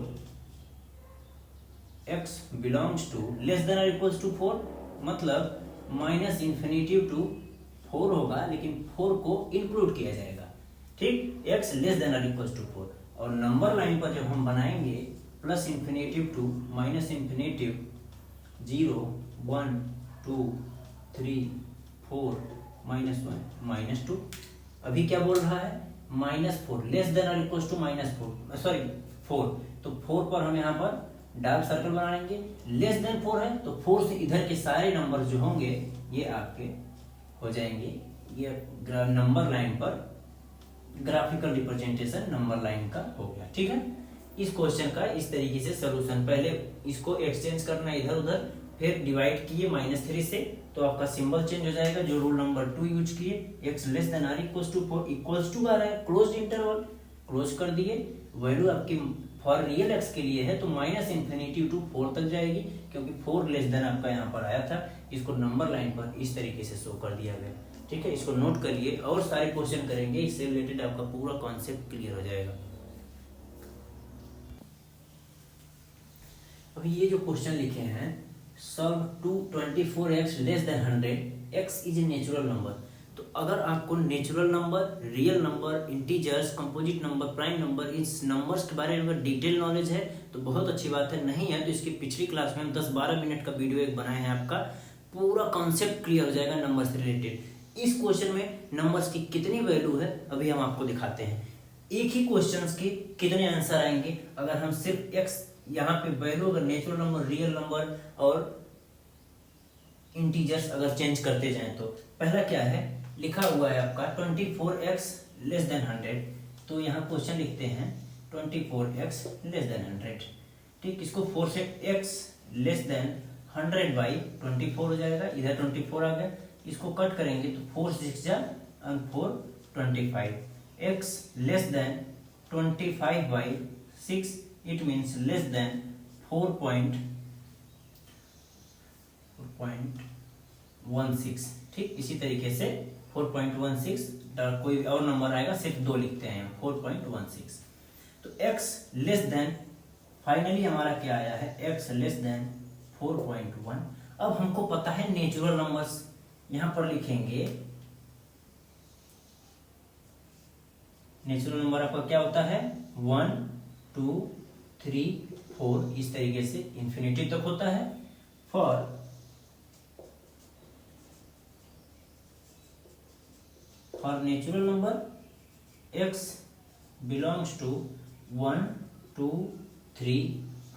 x belongs to less than or equals to 4, मतलब माइनस इन्फिनिटी टू 4 होगा, लेकिन 4 को इंक्लूड किया जाएगा। ठीक, x less than or equals to 4, और नंबर लाइन पर जब हम बनाएंगे plus infinitive to minus infinitive, 0 1 2 3 4 -1 -2। अभी क्या बोल रहा है, -4 लेस देन और इक्वल्स टू -4, सॉरी 4, तो 4 पर हम यहाँ पर डार्क सर्कल बना लेंगे। लेस देन 4 है तो 4 से इधर के सारे नंबर जो होंगे ये आपके हो जाएंगे, ये नंबर लाइन पर ग्राफिकल रिप्रेजेंटेशन नंबर लाइन का हो गया। ठीक है, इस क्वेश्चन का इस तरीके से सॉल्यूशन, पहले इसको एक्सचेंज करना है इधर उधर, फिर डिवाइड किए -3 से, तो आपका सिंबल चेंज हो जाएगा, जो रूल नंबर 2 यूज किए, x less than or equals to 4, equals to आ रहा है, क्लोज्ड इंटरवल क्लोज कर दिए, वैल्यू आपकी फॉर रियल x के लिए है तो माइनस इन्फिनिटी टू 4 तक जाएगी, क्योंकि 4 लेस देन आपका यहाँ पर आया था। इसको नंबर लाइन पर इस तरीके से शो कर दिया गया। ठीक है, इसको नोट करिए, और सारे क्वेश्चन करेंगे, इससे रिलेटेड आपका पूरा कॉन्सेप्ट क्लियर हो जाएगा। अभी ये जो क्वेश्चन लिखे हैं, solve to 24x less than 100, x is a natural number. तो अगर आपको natural number, real number, integers, composite number, prime number, इस नंबर्स के बारे में अगर डिटेल नॉलेज है तो बहुत अच्छी बात है, नहीं है तो इसकी पिछली क्लास में हम 10-12 मिनट का वीडियो एक बनाए हैं, आपका पूरा कॉन्सेप्ट क्लियर हो जाएगा नंबर से रिलेटेड। इस क्वेश्चन में नंबर्स की कितनी वैल्यू है अभी हम आपको दिखाते हैं। एक ही क्वेश्चन के कितने आंसर आएंगे अगर हम सिर्फ x यहाँ पे वैल्यू, अगर नेचुरल नंबर, रियल नंबर और इंटीजर्स अगर चेंज करते जाएं तो। पहला क्या है, लिखा हुआ है आपका 24x लेस देन 100, तो यहाँ क्वेश्चन लिखते हैं 24x लेस देन 100। ठीक, इसको 4 से x लेस देन 100 बाई 24 हो जाएगा, इधर 24 आ गया, इसको कट करेंगे तो 4 6 जा 4 25, x less then 25 by 6, it means less than 4.16। ठीक, इसी तरीके से 4.16, कोई और नंबर आएगा सिर्फ 2 लिखते हैं 4.16। तो x लेस देन, फाइनली हमारा क्या आया है, x लेस देन 4.1। अब हमको पता है नेचुरल नंबर्स, यहां पर लिखेंगे नेचुरल नंबर आपका क्या होता है, 1 2 3 4, इस तरीके से इंफिनिटी तक होता है। For natural number x belongs to 1 2 3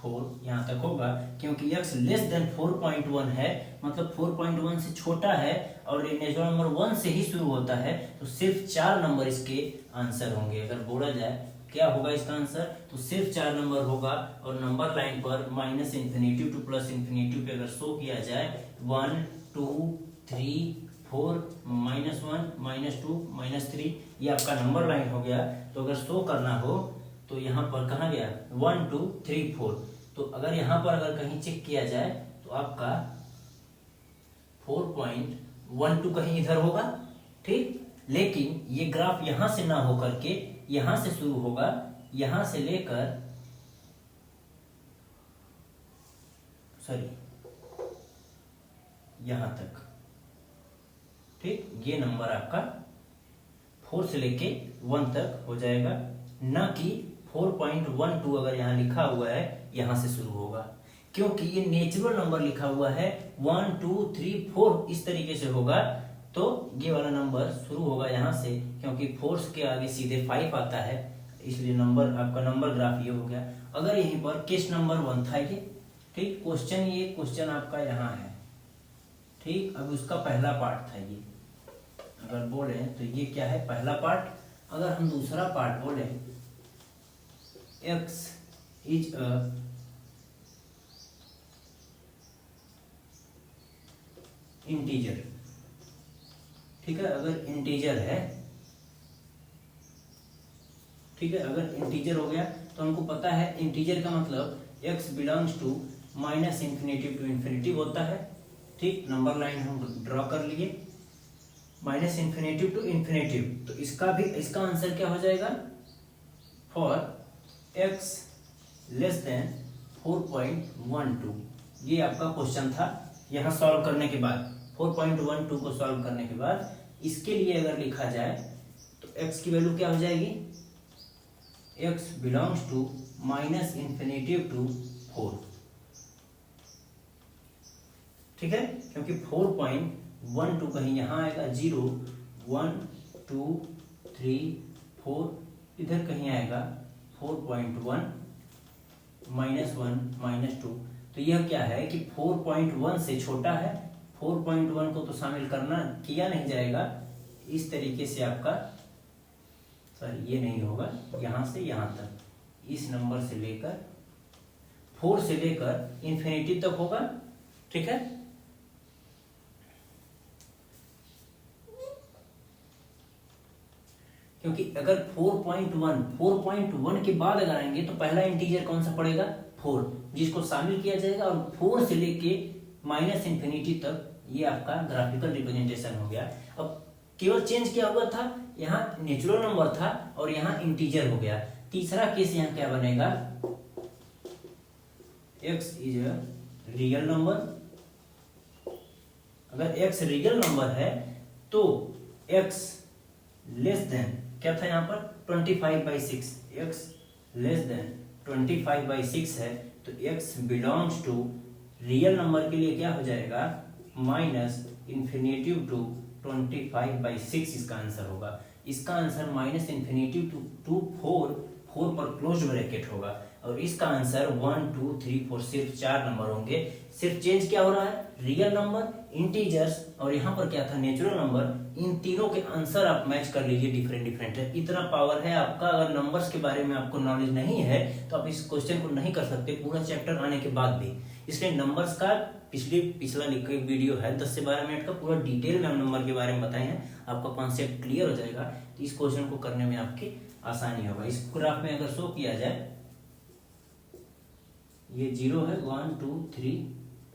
4, यहां तक होगा, क्योंकि x लेस देन 4.1 है, मतलब 4.1 से छोटा है, और ये नेचुरल नंबर 1 से ही शुरू होता है, तो सिर्फ 4 नंबर इसके आंसर होंगे। अगर बोला जाए क्या होगा इसका आंसर, तो सिर्फ 4 नंबर होगा, और नंबर लाइन पर -इन्फिनिटी टू +इन्फिनिटी पे अगर शो किया जाए 1 2 3 4 -1 -2 -3, ये आपका नंबर लाइन हो गया। तो अगर शो करना हो तो यहाँ पर कहाँ गया 1 2 3 4, तो अगर यहाँ पर अगर कहीं चेक किया जाए तो आपका 4.12 कहीं इधर होगा, ठीक। लेकिन ये ग्राफ यहां से ना होकर के यहां से शुरू होगा, यहां से लेकर यहां तक, ठीक। ये नंबर आपका 4 से लेके 1 तक हो जाएगा, न कि 4.12 अगर यहाँ लिखा हुआ है यहां से शुरू होगा, क्योंकि ये नेचुरल नंबर लिखा हुआ है 1 2 3 4 इस तरीके से होगा। तो ये वाला नंबर शुरू होगा यहाँ से, क्योंकि 4 के आगे सीधे 5 आता है, इसलिए नंबर आपका नंबर ग्राफ ये हो गया। अगर यहीं पर केस नंबर 1 था ये, ठीक। ये क्वेश्चन आपका यहाँ है, ठीक। अब उसका पहला पार्ट था ये, अगर बोले तो ये क्या है पहला पार्ट। अगर हम दूसरा पार्ट बोले x इज अ इंटीजर, ठीक है। अगर इंटीजर है, ठीक है, अगर इंटीजर हो गया तो हमको पता है इंटीजर का मतलब x belongs to -infinity to infinity होता है, ठीक। नंबर लाइन हम ड्रॉ कर लिए -इन्फिनिटी टू इन्फिनिटी, तो इसका आंसर क्या हो जाएगा फॉर x लेस देन 4.12। ये आपका क्वेश्चन था। यहाँ सॉल्व करने के बाद 4.12 को सॉल्व करने के बाद इसके लिए अगर लिखा जाए तो x की वैल्यू क्या हो जाएगी, x belongs to -infinity to 4, ठीक है। क्योंकि 4.12 कहीं यहाँ आएगा 0 1 2 3 4, इधर कहीं आएगा 4.1 -1 -2। तो यह क्या है कि 4.1 से छोटा है, 4.1 को तो शामिल किया नहीं जाएगा। इस तरीके से आपका ये नहीं होगा, यहां से यहां तक, इस नंबर से लेकर 4 से लेकर इन्फिनिटी तक होगा, ठीक है। क्योंकि अगर 4.1 के बाद अगर आएंगे तो पहला इंटीजर कौन सा पड़ेगा 4, जिसको शामिल किया जाएगा, और 4 से लेके -इन्फिनिटी तक ये आपका ग्राफिकल रिप्रेजेंटेशन हो गया। अब केवल चेंज क्या हुआ था, यहाँ नेचुरल नंबर था और यहाँ इंटीजर हो गया। तीसरा केस यहाँ क्या बनेगा, x is a real number. अगर x रियल नंबर है तो x लेस देन क्या था यहाँ पर 25/6, x लेस देन 25/6 है, तो x belongs to real number के लिए क्या हो जाएगा -इन्फिनिटी टू 25/6 इसका आंसर होगा। इसका आंसर -इन्फिनिटी टू 4 पर क्लोज ब्रैकेट होगा, और इसका आंसर 1 2 3 4 सिर्फ 4 नंबर होंगे। सिर्फ चेंज क्या हो रहा है, रियल नंबर, इंटीजर्स, और यहाँ पर क्या था नेचुरल नंबर। इन तीनों के आंसर आप मैच कर लीजिए, डिफरेंट है। इतना पावर है आपका। अगर नंबर्स के बारे में आपको नॉलेज नहीं है तो आप इस क्वेश्चन को नहीं कर सकते पूरा चैप्टर आने के बाद भी। इसलिए नंबर्स का पिछला लिखा वीडियो है 10 से 12 मिनट का, पूरा डिटेल में हम नंबर के बारे में बताए हैं, आपका कॉन्सेप्ट क्लियर हो जाएगा। तो इस क्वेश्चन को करने में आपकी आसानी होगा। इस ग्राफ में अगर शो किया जाए, ये 0 है 1 2 3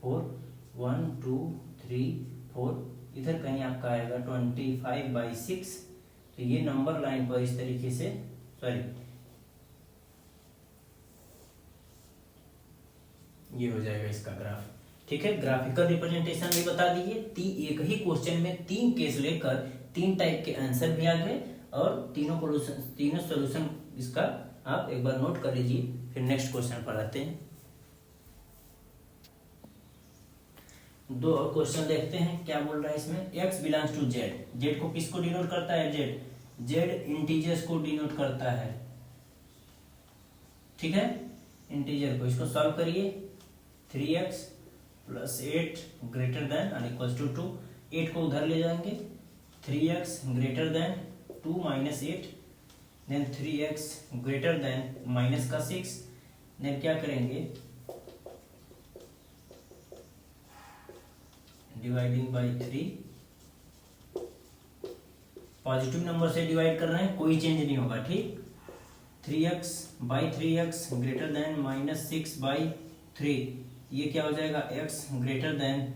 4 1 2 3 4, इधर कहीं आपका आएगा 25/6। तो ये नंबर लाइन पर इस तरीके से ये हो जाएगा इसका ग्राफ, ठीक है। ग्राफिकल रिप्रेजेंटेशन भी बता दीजिए। एक ही क्वेश्चन में 3 केस लेकर 3 टाइप के आंसर भी आ गए, और तीनों सोल्यूशन इसका आप एक बार नोट कर लीजिए। फिर नेक्स्ट क्वेश्चन पर आते हैं। 2 और क्वेश्चन देखते हैं क्या बोल रहा है इसमें। x belongs to z, z को किसको डिनोट करता है, z इंटीजर्स को डिनोट करता है, ठीक है, इंटीजर को। इसको सॉल्व करिए। 3x + 8 ग्रेटर देन और इक्वल्स टू 2, 8 को उधर ले जाएंगे। 3x greater than 2 - 8, then 3x greater than -6, then क्या करेंगे डिवाइडिंग बाय 3, पॉजिटिव नंबर से डिवाइड कर रहे हैं, कोई चेंज नहीं होगा, ठीक। 3x/3x ग्रेटर देन -6/3, ये क्या हो जाएगा, x greater than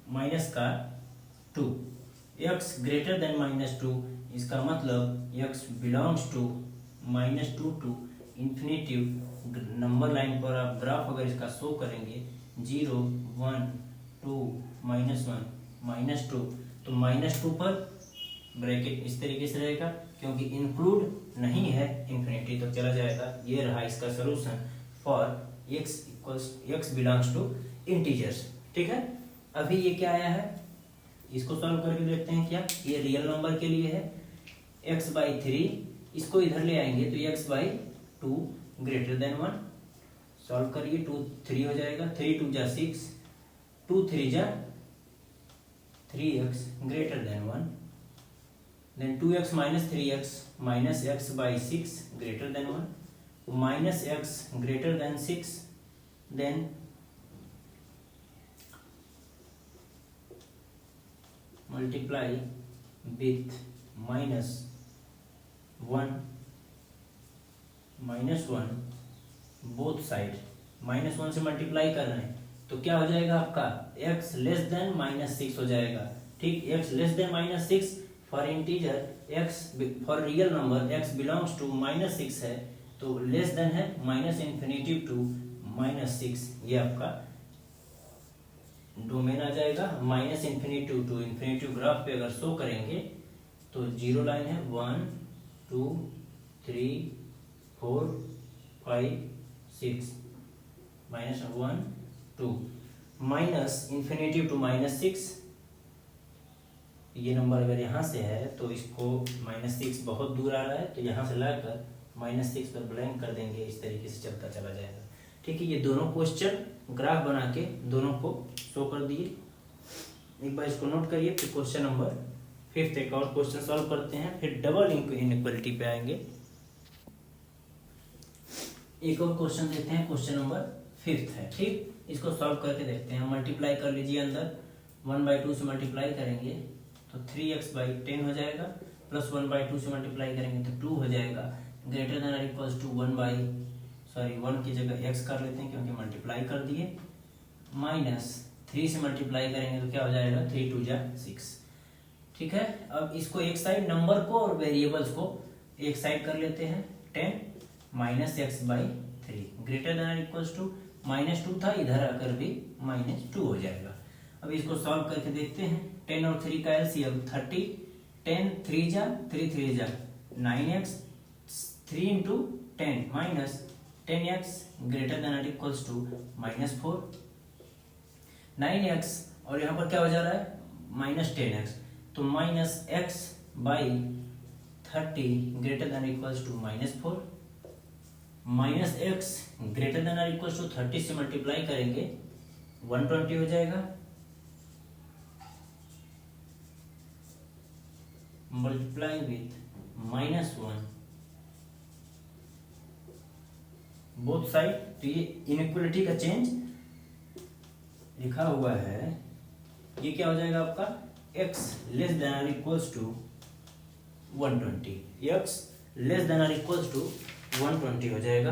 -2, x greater than -2, इसका मतलब x belongs to -2 to infinitive. Number line पर आप ग्राफ अगर इसका शो करेंगे 0 1 2 -1 -2, तो -2 पर ब्रैकेट इस तरीके से रहेगा, क्योंकि इंक्लूड नहीं है इन्फिनिटी तक चला जाएगा। ये रहा इसका solution for x belongs to integers, ठीक है। अभी ये क्या आया है, इसको सॉल्व करके देखते हैं। क्या ये रियल नंबर के लिए है, x/3, इसको इधर ले आएंगे तो x/2 ग्रेटर देन 1, सॉल्व करिए, 2 3 हो जाएगा, 3 2 जा 6, 2 3 जा 3x greater than 1, then 2x - 3x -x/6 greater than 1, -x greater than 6, then multiply with -1 both side, -1 से मल्टीप्लाई कर रहे हैं तो क्या हो जाएगा आपका, x लेस देन -6 हो जाएगा, ठीक। x less than -6 for integer, x for real number x belongs to -6 है, तो लेस देन है -∞ टू -6, ये आपका डोमेन आ जाएगा। -∞ टू इन्फिनेटिव ग्राफ पे अगर शो करेंगे तो जीरो लाइन है, 1 2 3 4 5 6, -1 2, -∞ टू -6, ये नंबर अगर यहाँ से है तो इसको -6 बहुत दूर आ रहा है, तो यहाँ से लाकर -6 पर ब्लैंक कर देंगे, इस तरीके से चलता चला जाएगा, ठीक है। ये दोनों क्वेश्चन ग्राफ बना के दोनों को शो कर दिए, एक बार इसको नोट करिए। फिर क्वेश्चन नंबर 5 एक और क्वेश्चन सॉल्व करते हैं, फिर डबल इनइक्वालिटी पे आएंगे। एक और क्वेश्चन देखते हैं, क्वेश्चन नंबर 5 है, ठीक। इसको सॉल्व करके देखते हैं। मल्टीप्लाई कर लीजिए, अंदर 1/2 से मल्टीप्लाई करेंगे तो 3x/10 हो जाएगा, प्लस 1/2 से मल्टीप्लाई करेंगे तो 2 हो जाएगा, ग्रेटर देन और इक्वल्स टू 1 की जगह x कर लेते हैं क्योंकि मल्टीप्लाई कर दिए, -3 से मल्टीप्लाई करेंगे तो क्या हो जाएगा, 3 2 जा 6, ठीक है। अब इसको एक साइड नंबर को और वेरिएबल्स को एक साइड कर लेते हैं, 10 -x/3 ग्रेटर देन और इक्वल्स टू -2 था, इधर आकर भी -2 हो जाएगा। अब इसको सॉल्व करके देखते हैं, 10 और 3 का एलसीएम 30, 10 3 जा 3 3 जा 9x, 3 × 10 -10x ग्रेटर देन और इक्वल्स टू -4, 9x और यहाँ पर क्या हो जा रहा है, -10x, तो -x/30 greater than equals to -4, -x greater than और इक्वल्स टू 30 से मल्टीप्लाई करेंगे 120 हो जाएगा, मल्टीप्लाई विथ -1 बोथ साइड, तो ये इनइक्वालिटी का चेंज लिखा हुआ है, ये क्या हो जाएगा आपका, x लेस देन और equals to 120, x less than और इक्वल्स टू 120 हो जाएगा,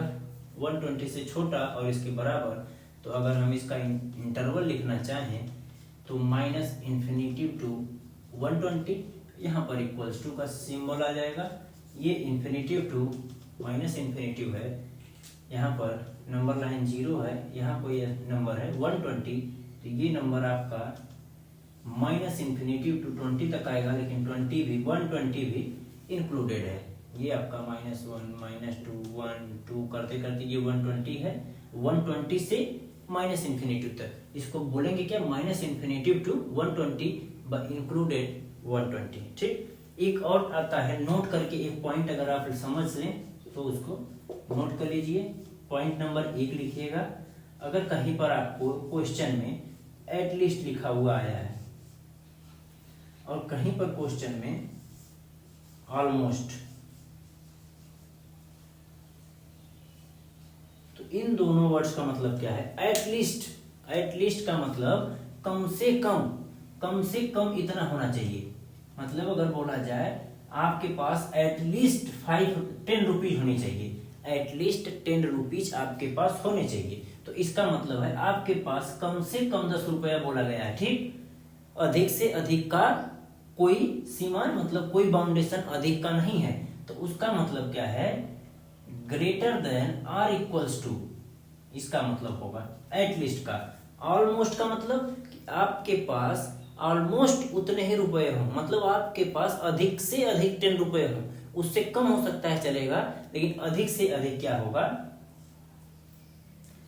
120 से छोटा और इसके बराबर। तो अगर हम इसका इंटरवल लिखना चाहें तो -∞ टू 120, यहाँ पर इक्वल्स टू का सिंबल आ जाएगा, ये इन्फिनेटिव टू -∞ है, यहाँ पर नंबर लाइन 0 है, यहाँ कोई नंबर है 120, तो ये नंबर आपका -∞ टू 20 तक आएगा, लेकिन 120 भी इंक्लूडेड है, ये आपका -1 -2 1 2 करते करते ये 120 है, 120 से -∞ तक, इसको बोलेंगे क्या, -∞ टू 120 इंक्लूडेड 120, ठीक। एक और आता है, नोट करके एक पॉइंट अगर आप समझ लें तो उसको नोट कर लीजिए, पॉइंट नंबर 1 लिखिएगा। अगर कहीं पर आपको क्वेश्चन में एटलीस्ट लिखा हुआ आया है और कहीं पर क्वेश्चन में ऑलमोस्ट, तो इन दोनों वर्ड्स का मतलब क्या है, एटलीस्ट का मतलब कम से कम इतना होना चाहिए, मतलब अगर बोला जाए आपके पास एटलीस्ट 10 रुपीज होनी चाहिए, एटलीस्ट 10 रुपीज आपके पास होने चाहिए। तो इसका मतलब है आपके पास कम से कम 10 रुपया बोला गया है, ठीक। अधिक से अधिक का कोई सीमा, मतलब कोई बाउंडेशन अधिक का नहीं है। तो उसका मतलब क्या है, greater than or equals to, इसका मतलब होगा एटलीस्ट का। ऑलमोस्ट का मतलब कि आपके पास ऑलमोस्ट उतने ही रुपए हों, मतलब आपके पास अधिक से अधिक 10 रुपए हों। उससे कम हो सकता है चलेगा, लेकिन अधिक से अधिक क्या होगा।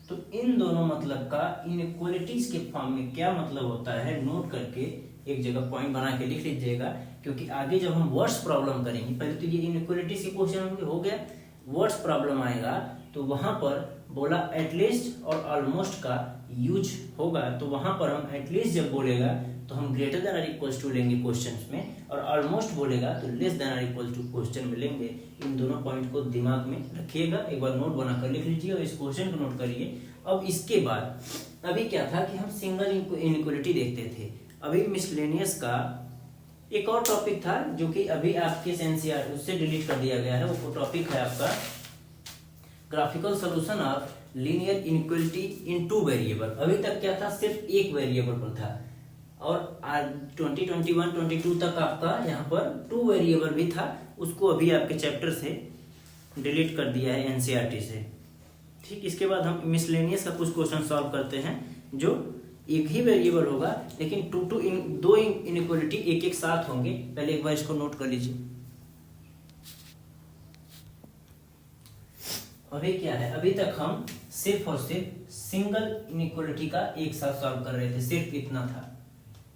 तो इन दोनों मतलब का इनइक्वालिटीज के फॉर्म में क्या मतलब होता है, नोट करके एक जगह पॉइंट बना के लिख लीजिएगा, क्योंकि आगे जब हम वर्ड्स प्रॉब्लम करेंगे, पहले तो ये इनइक्वालिटीज के क्वेश्चन हो गया, वर्ड्स प्रॉब्लम आएगा तो वहां पर बोला एटलीस्ट और ऑलमोस्ट का यूज होगा। तो वहां पर हम एटलीस्ट जब बोलेगा तो हम greater than or equals to लेंगे क्वेश्चंस में, और ऑलमोस्ट बोलेगा तो less than or equal to question में लेंगे। इन दोनों पॉइंट को दिमाग में रखिएगा, एक बार नोट बनाकर लिख लीजिए और इस क्वेश्चन को नोट करिए। अब इसके बाद अभी क्या था कि हम सिंगल इनइक्वालिटी देखते थे, अभी मिसलेनियस का एक और टॉपिक था जो कि अभी आपके एनसीईआरटी उससे डिलीट कर दिया गया है। वो टॉपिक है आपका graphical solution of linear inequality in 2 variable. अभी तक क्या था, सिर्फ एक वेरिएबल पर था, और 2021-22 तक आपका यहाँ पर 2 वेरिएबल भी था, उसको अभी आपके चैप्टर से डिलीट कर दिया है एनसीईआरटी से, ठीक। इसके बाद हम मिसलेनियस का कुछ क्वेश्चन सॉल्व करते हैं जो एक ही वेरिएबल होगा, लेकिन दो इनइक्वालिटी एक साथ होंगे। पहले एक बार इसको नोट कर लीजिए। अभी क्या है, अभी तक हम सिर्फ और सिर्फ सिंगल इनइक्वालिटी का एक साथ सॉल्व कर रहे थे, सिर्फ इतना था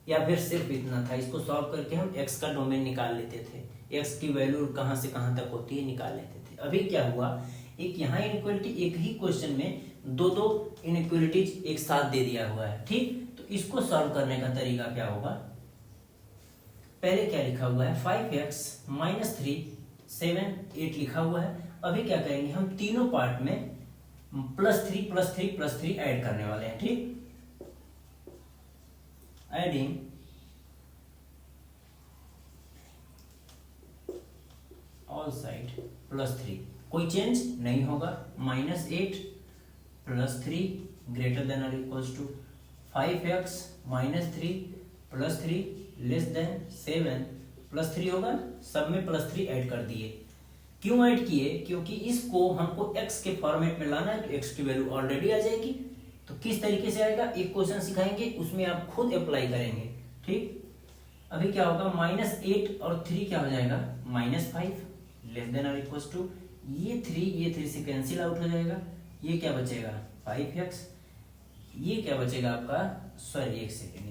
या फिर सिर्फ इतना था। इसको सॉल्व करके हम x का डोमेन निकाल लेते थे, x की वैल्यू कहां से कहां तक होती है निकाल लेते थे। अभी क्या हुआ, एक यहाँ इनइक्वालिटी, एक ही क्वेश्चन में दो इनइक्वालिटीज एक साथ दे दिया हुआ है, ठीक। तो इसको सॉल्व करने का तरीका क्या होगा, पहले क्या लिखा हुआ है 5x - 3 7 8 लिखा हुआ है। अभी क्या करेंगे, हम तीनों पार्ट में +3 +3 +3 ऐड करने वाले हैं, ठीक। एडिंग ऑल साइड +3, कोई चेंज नहीं होगा। -8 +3 ग्रेटर देन और equals to 5x - 3 +3 less than 7 +3 होगा, सब में +3 ऐड कर दिए। क्यों ऐड किए, क्योंकि इसको हमको x के फॉर्मेट में लाना है, तो x की वैल्यू ऑलरेडी आ जाएगी। तो किस तरीके से आएगा, एक क्वेश्चन सिखाएंगे, उसमें आप खुद अप्लाई करेंगे, ठीक। अभी क्या होगा, -8 और 3 क्या हो जाएगा, -5 लेस देन और इक्वल्स टू ये 3 से कैंसिल आउट हो जाएगा। ये क्या बचेगा 5x, ये क्या बचेगा आपका, सॉरी एक सेकेंड,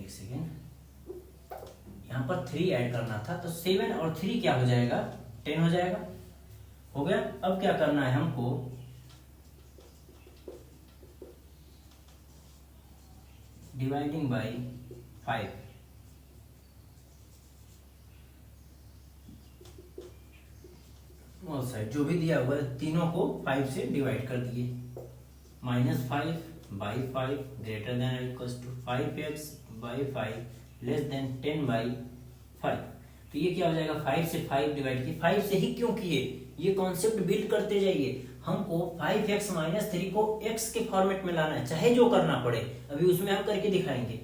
यहाँ पर 3 ऐड करना था, तो 7 और 3 क्या हो जाएगा 10 हो जाएगा, हो गया। अब क्या करना है हमको, डिवाइडिंग बाय 5, ऑल साइड जो भी दिया हुआ है तीनों को 5 से डिवाइड कर दिए। -5/5 ग्रेटर देन और equals to 5x/5 less than 10/5। तो ये क्या हो जाएगा, 5 से 5 डिवाइड किए, 5 से ही क्यों किए, ये कॉन्सेप्ट बिल्ड करते जाइए। हमको 5x - 3 को x के फॉर्मेट में लाना है, चाहे जो करना पड़े, अभी उसमें हम करके दिखाएंगे।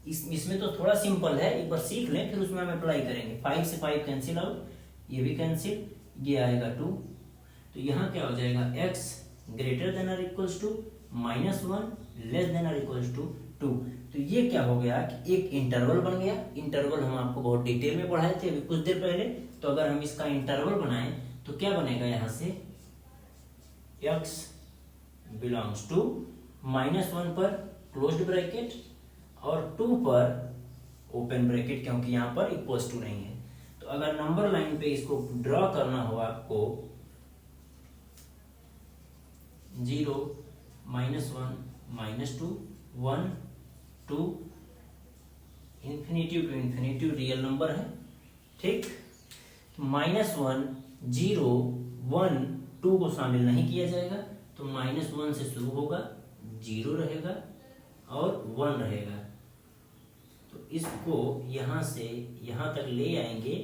इसमें तो थोड़ा सिंपल है, एक बार सीख लें फिर उसमें हम अप्लाई करेंगे। 5 से 5 कैंसिल आउट, ये भी कैंसिल, ये आएगा 2। तो यहाँ क्या हो जाएगा, x ग्रेटर देन और इक्वल्स टू -1 लेस देन और इक्वल्स टू 2। तो ये क्या हो गया कि एक इंटरवल बन गया। इंटरवल हम आपको बहुत डिटेल में पढ़ाए थे अभी कुछ देर पहले। तो अगर हम इसका इंटरवल बनाएं तो क्या बनेगा, यहाँ से x बिलोंग्स टू -1 पर क्लोज्ड ब्रैकेट और 2 पर ओपन ब्रैकेट, क्योंकि यहाँ पर इक्वल्स टू नहीं है। तो अगर नंबर लाइन पे इसको ड्रॉ करना हो आपको, 0 -1 -2 1 2 infinity to infinity real number है, ठीक। -1 0 1 2 को शामिल नहीं किया जाएगा, तो -1 से शुरू होगा, 0 रहेगा और 1 रहेगा। तो तो इसको यहाँ से यहाँ तक ले आएंगे,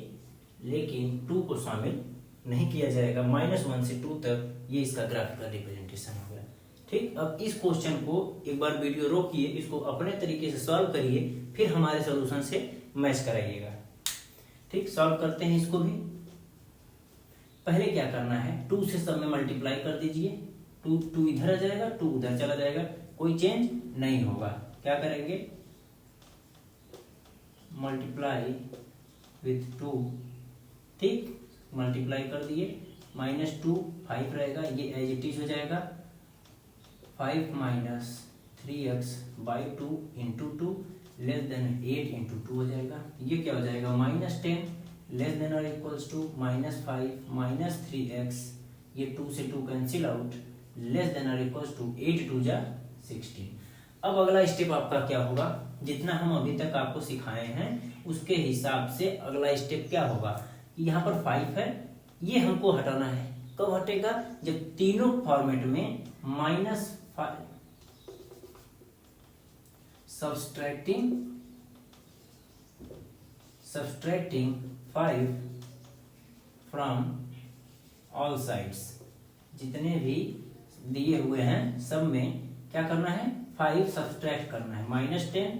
लेकिन 2 को शामिल नहीं किया जाएगा। -1 से 2 तक ये इसका ग्राफिकल रिप्रेजेंटेशन हो गया। ठीक, अब इस क्वेश्चन को एक बार वीडियो रोकिए, इसको अपने तरीके से सॉल्व करिए, फिर हमारे सोल्यूशन से मैच कराइएगा। ठीक, सॉल्व करते हैं इसको भी। पहले क्या करना है, 2 से सब में मल्टीप्लाई कर दीजिए। 2 इधर आ जाएगा, 2 उधर चला जाएगा, कोई चेंज नहीं होगा। क्या करेंगे, मल्टीप्लाई विथ 2। ठीक, मल्टीप्लाई कर दिए, -2 5 रहेगा, ये एज इट इज हो जाएगा। 5 - 3x by 2 into 2 less then 8 into 2 हो जाएगा। ये क्या हो जाएगा, -10 लेस देन और इक्वल्स टू -5 - 3x, ये 2 से 2 कैंसिल आउट, लेस देन और इक्वल्स टू 8 2 जा 16। अब अगला स्टेप आपका क्या होगा, जितना हम अभी तक आपको सिखाए हैं उसके हिसाब से अगला स्टेप क्या होगा, यहाँ पर 5 है, ये हमको हटाना है। कब हटेगा, जब तीनों फॉर्मेट में -5 subtracting 5 फ्रॉम ऑल साइड्स, जितने भी दिए हुए हैं सब में क्या करना है, 5 सब्सट्रैक्ट करना है। -10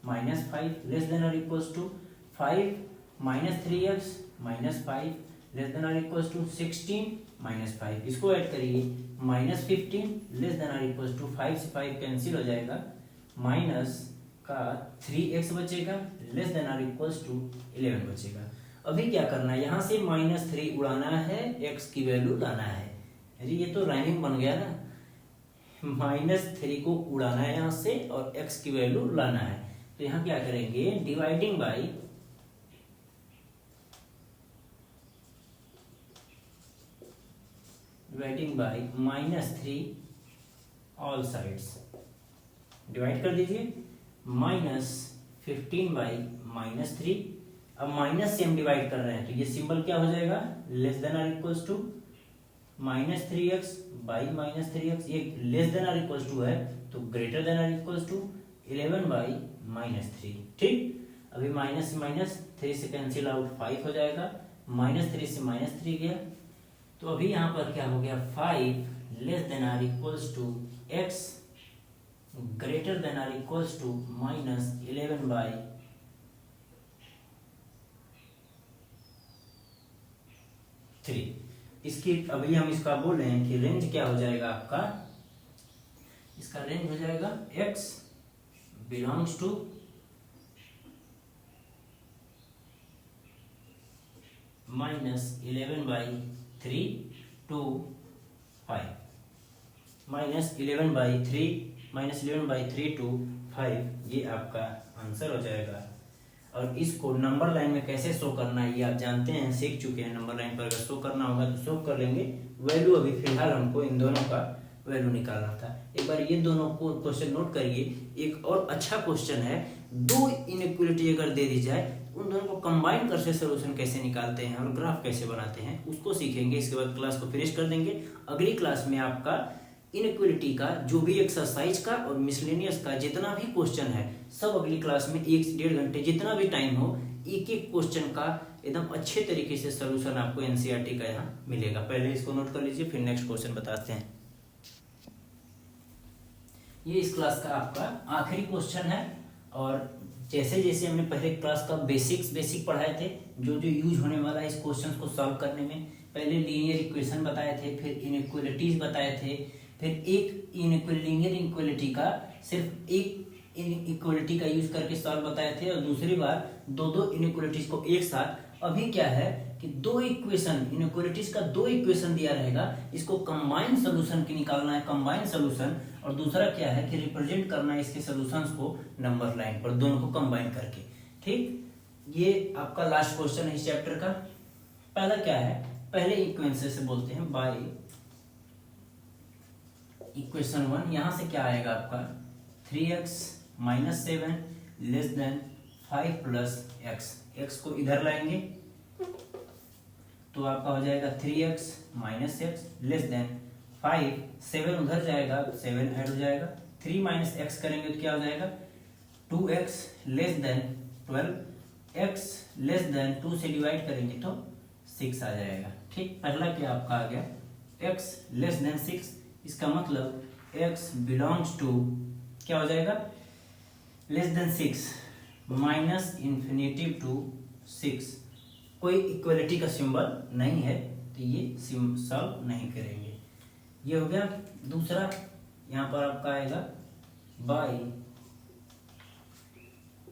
-5 लेस देन और equals to 5 - 3x -5 less than और इक्वल्स टू 16 -5, इसको ऐड करिए, -15 लेस देन और इक्वल्स टू 5 से 5 कैंसिल हो जाएगा, माइनस का 3x बचेगा, लेस देन और इक्वल्स टू 11 बचेगा। अभी क्या करना है, यहाँ से -3 उड़ाना है, x की वैल्यू लाना है। अरे ये तो राइमिंग बन गया ना, -3 को उड़ाना है यहाँ से और x की वैल्यू लाना है। तो यहाँ क्या करेंगे, dividing by -3 all sides, divide कर दीजिए, -15 बाई -3। अब माइनस से हम डिवाइड कर रहे हैं तो ये सिंबल क्या हो जाएगा, लेस देन और equals to -3x by -3x, ये लेस देन और इक्वल्स टू है तो ग्रेटर देन और इक्वल्स टू 11 बाई -3। ठीक, अभी माइनस से -3 से कैंसिल आउट 5 हो जाएगा, -3 से -3 गया, तो अभी यहाँ पर क्या हो गया, 5 लेस देन और equals to x greater than और इक्वल्स टू -11 बाई 3। इसकी अभी हम इसका बोल रहे हैं कि रेंज क्या हो जाएगा आपका, इसका रेंज हो जाएगा x belongs to -11 by 3 to 5, -11 by 3 to 5, ये आपका आंसर हो जाएगा। और इसको नंबर लाइन में कैसे शो करना है ये आप जानते हैं, सीख चुके हैं। नंबर लाइन पर अगर शो करना होगा तो शो कर लेंगे। वैल्यू अभी फिलहाल हमको इन दोनों का वैल्यू निकालना था। एक बार ये दोनों को क्वेश्चन नोट करिए। एक और अच्छा क्वेश्चन है, 2 इनइक्वालिटी अगर दे दी जाए उन दोनों को कंबाइन करके सोल्यूशन कैसे निकालते हैं और ग्राफ कैसे बनाते हैं उसको सीखेंगे। इसके बाद क्लास को फिनिश कर देंगे। अगली क्लास में आपका इनइक्वालिटी का जो भी एक्सरसाइज का और मिसलेनियस का जितना भी क्वेश्चन है सब अगली क्लास में 1 से 1.5 घंटे जितना भी टाइम हो, एक एक क्वेश्चन का एकदम अच्छे तरीके से सोल्यूशन आपको एनसीईआरटी का यहाँ मिलेगा। पहले इसको नोट कर लीजिए, फिर नेक्स्ट क्वेश्चन बताते हैं। ये इस क्लास का आपका आखिरी क्वेश्चन है। और जैसे जैसे हमने पहले क्लास का बेसिक पढ़ाए थे, जो जो यूज होने वाला है इस क्वेश्चन को सॉल्व करने में, पहले लीनियर इक्वेशन बताए थे, फिर इनइक्वालिटीज बताए थे, फिर एक लीनियर इक्वालिटी का सिर्फ एक इनइक्वालिटी का यूज करके सॉल्व बताए थे, और दूसरी बार दो इनइक्वालिटीज को एक साथ। अभी क्या है कि 2 इक्वेशन इनइक्वालिटीज का 2 इक्वेशन दिया रहेगा, इसको कंबाइन सोल्यूशन की निकालना है, कंबाइन सोल्यूशन। और दूसरा क्या है कि रिप्रेजेंट करना है इसके सोल्यूशंस को नंबर लाइन पर, दोनों को कंबाइन करके। ठीक, ये आपका लास्ट क्वेश्चन है इस चैप्टर का। पहला क्या है, पहले इक्वेशन से बोलते हैं बाय इक्वेशन 1। यहां से क्या आएगा आपका 3x - 7 less than 5 plus x। x को इधर लाएंगे तो आपका हो जाएगा 3x - x लेस देन 5, 7 उधर जाएगा 7 ऐड हो जाएगा, 3 - x करेंगे तो क्या हो जाएगा 2x less than 12 x less then 2 से डिवाइड करेंगे तो 6 आ जाएगा। ठीक, पहला क्या आपका आ गया x लेस देन 6, इसका मतलब x बिलोंग्स टू क्या हो जाएगा, less than 6 minus infinitive to 6। कोई इक्वलिटी का सिंबल नहीं है तो ये सॉल्व नहीं करेंगे। ये हो गया। दूसरा यहाँ पर आपका आएगा बाई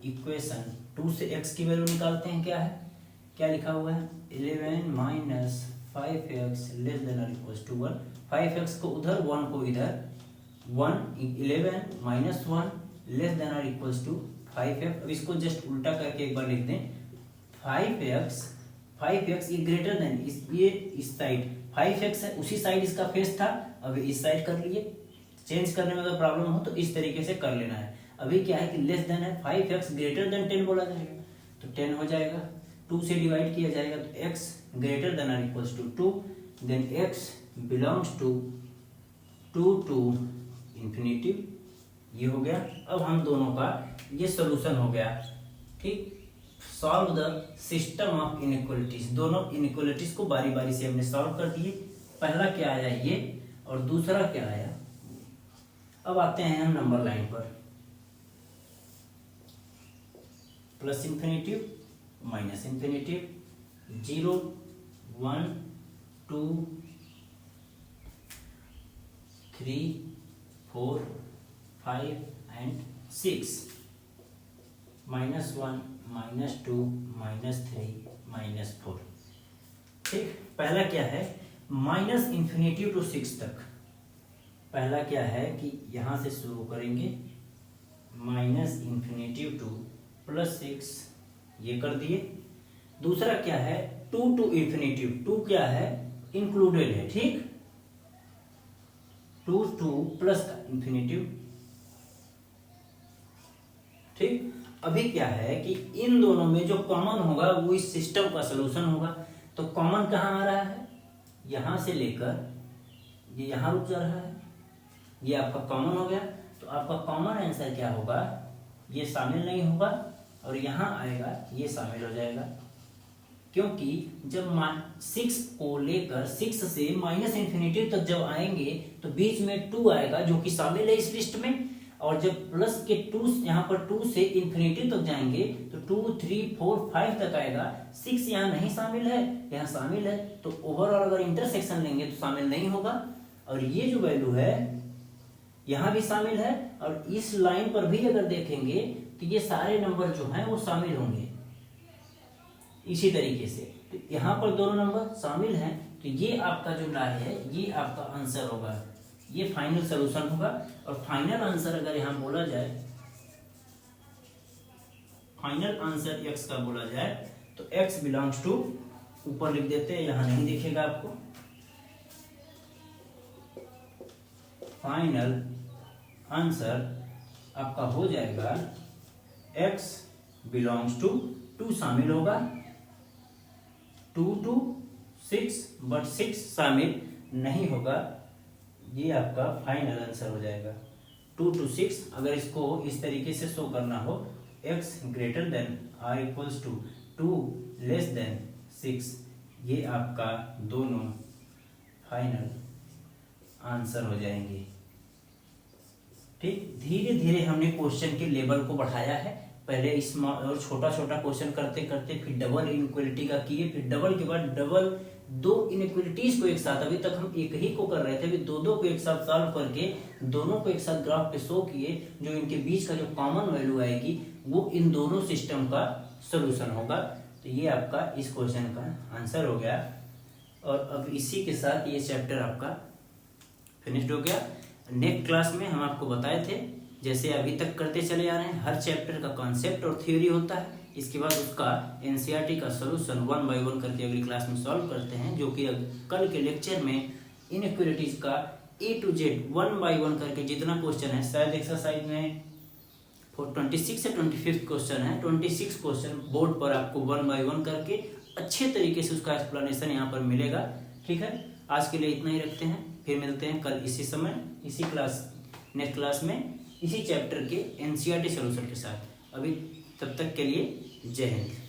इक्वेशन 2 से x की वैल्यू निकालते हैं। क्या है, क्या लिखा हुआ है, 11 माइनस 5x लेस देन और इक्वल्स टू 1। 5x को उधर, 1 को इधर, 11 माइनस 1 लेस देन और इक्वल्स टू 5x। अब इसको जस्ट उल्टा करके एक बार लिख दें, 5x ये ग्रेटर देन ये इस साइड 5x है, उसी साइड इसका फेस था, अभी इस साइड कर लिए। चेंज करने में अगर प्रॉब्लम हो तो इस तरीके से कर लेना है। अभी क्या है कि लेस देन है, 5x ग्रेटर देन 10 बोला जाएगा तो 10 हो जाएगा। 2 से डिवाइड किया जाएगा तो x ग्रेटर देन और equals to 2, then x belongs to 2 to infinitive. ये हो गया। अब हम दोनों का ये सॉल्यूशन हो गया। ठीक, solve the system of inequalities. दोनों इनइक्वलिटीज को बारी बारी से हमने सॉल्व कर दिए। पहला क्या आया ये और दूसरा क्या आया। अब आते हैं हम नंबर लाइन पर, plus infinitive minus infinitive, 0 1 2 3 4 5 and 6, -1 -2 -3 -4। ठीक, पहला क्या है, माइनस इंफिनिटिव टू 6 तक। पहला क्या है कि यहां से शुरू करेंगे, माइनस इंफिनिटिव टू +6, ये कर दिए। दूसरा क्या है, 2 टू इंफिनिटिव, 2 क्या है, इंक्लूडेड है। ठीक, 2 टू प्लस का इंफिनिटिव। ठीक, अभी क्या है कि इन दोनों में जो कॉमन होगा वो इस सिस्टम का सलूशन होगा। तो कॉमन कहाँ आ रहा है, यहां से लेकर ये यहां रुक जा रहा है, ये आपका कॉमन हो गया। तो आपका कॉमन आंसर क्या होगा, ये शामिल नहीं होगा और यहां आएगा ये शामिल हो जाएगा। क्योंकि जब 6 को लेकर 6 से माइनस इंफिनिटी तक जब आएंगे तो बीच में 2 आएगा जो कि शामिल है इस लिस्ट में। और जब प्लस के 2 यहाँ पर 2 से इंफिनिटी तक जाएंगे तो 2 3 4 5 तक आएगा। 6 यहाँ नहीं शामिल है, यहाँ शामिल है। तो ओवरऑल अगर इंटरसेक्शन लेंगे तो शामिल नहीं होगा। और ये जो वैल्यू है यहाँ भी शामिल है और इस लाइन पर भी अगर देखेंगे तो ये सारे नंबर जो हैं वो शामिल होंगे इसी तरीके से। तो यहाँ पर दोनों नंबर शामिल हैं तो ये आपका जो राय है ये आपका आंसर होगा, ये फाइनल सॉल्यूशन होगा। और फाइनल आंसर अगर यहाँ बोला जाए, फाइनल आंसर x का बोला जाए तो x बिलोंग्स टू, ऊपर लिख देते हैं, यहाँ नहीं दिखेगा आपको। फाइनल आंसर आपका हो जाएगा x बिलोंग्स टू 2 शामिल होगा, 2 to 6 बट 6 शामिल नहीं होगा। ये आपका फाइनल आंसर हो जाएगा 2 to 6। अगर इसको इस तरीके से शो करना हो, x greater than or equals to 2 less than 6, ये आपका दोनों फाइनल आंसर हो जाएंगे। ठीक, धीरे धीरे हमने क्वेश्चन के लेवल को बढ़ाया है। पहले स्मॉल और छोटा छोटा क्वेश्चन करते करते फिर डबल इनइक्वलिटी का किए, फिर डबल के बाद डबल, 2 इनइक्वलिटीज को एक साथ, अभी तक हम एक ही को कर रहे थे, अभी दो को एक साथ सॉल्व करके दोनों को एक साथ ग्राफ पे शो किए। जो इनके बीच का जो कॉमन वैल्यू आएगी वो इन दोनों सिस्टम का सोल्यूशन होगा। तो ये आपका इस क्वेश्चन का आंसर हो गया। और अब इसी के साथ ये चैप्टर आपका फिनिश्ड हो गया। नेक्स्ट क्लास में हम आपको बताए थे, जैसे अभी तक करते चले आ रहे हैं, हर चैप्टर का कॉन्सेप्ट और थ्योरी होता है। इसके बाद उसका एनसीईआरटी का सॉल्यूशन 1 बाय 1 करके अगली क्लास में सॉल्व करते हैं, जो कि कल के लेक्चर में इनइक्वलिटीज का A to Z 1 बाय 1 करके जितना क्वेश्चन है, शायद एक्सरसाइज में 26 से 25 क्वेश्चन है, 26 क्वेश्चन बोर्ड पर आपको 1 बाय 1 करके अच्छे तरीके से उसका एक्सप्लेनेशन यहाँ पर मिलेगा। ठीक है, आज के लिए इतना ही रखते हैं, फिर मिलते हैं कल इसी समय इसी क्लास नेक्स्ट क्लास में इसी चैप्टर के एनसीईआरटी सॉल्यूशन के साथ। अभी तब तक के लिए जय हिंद।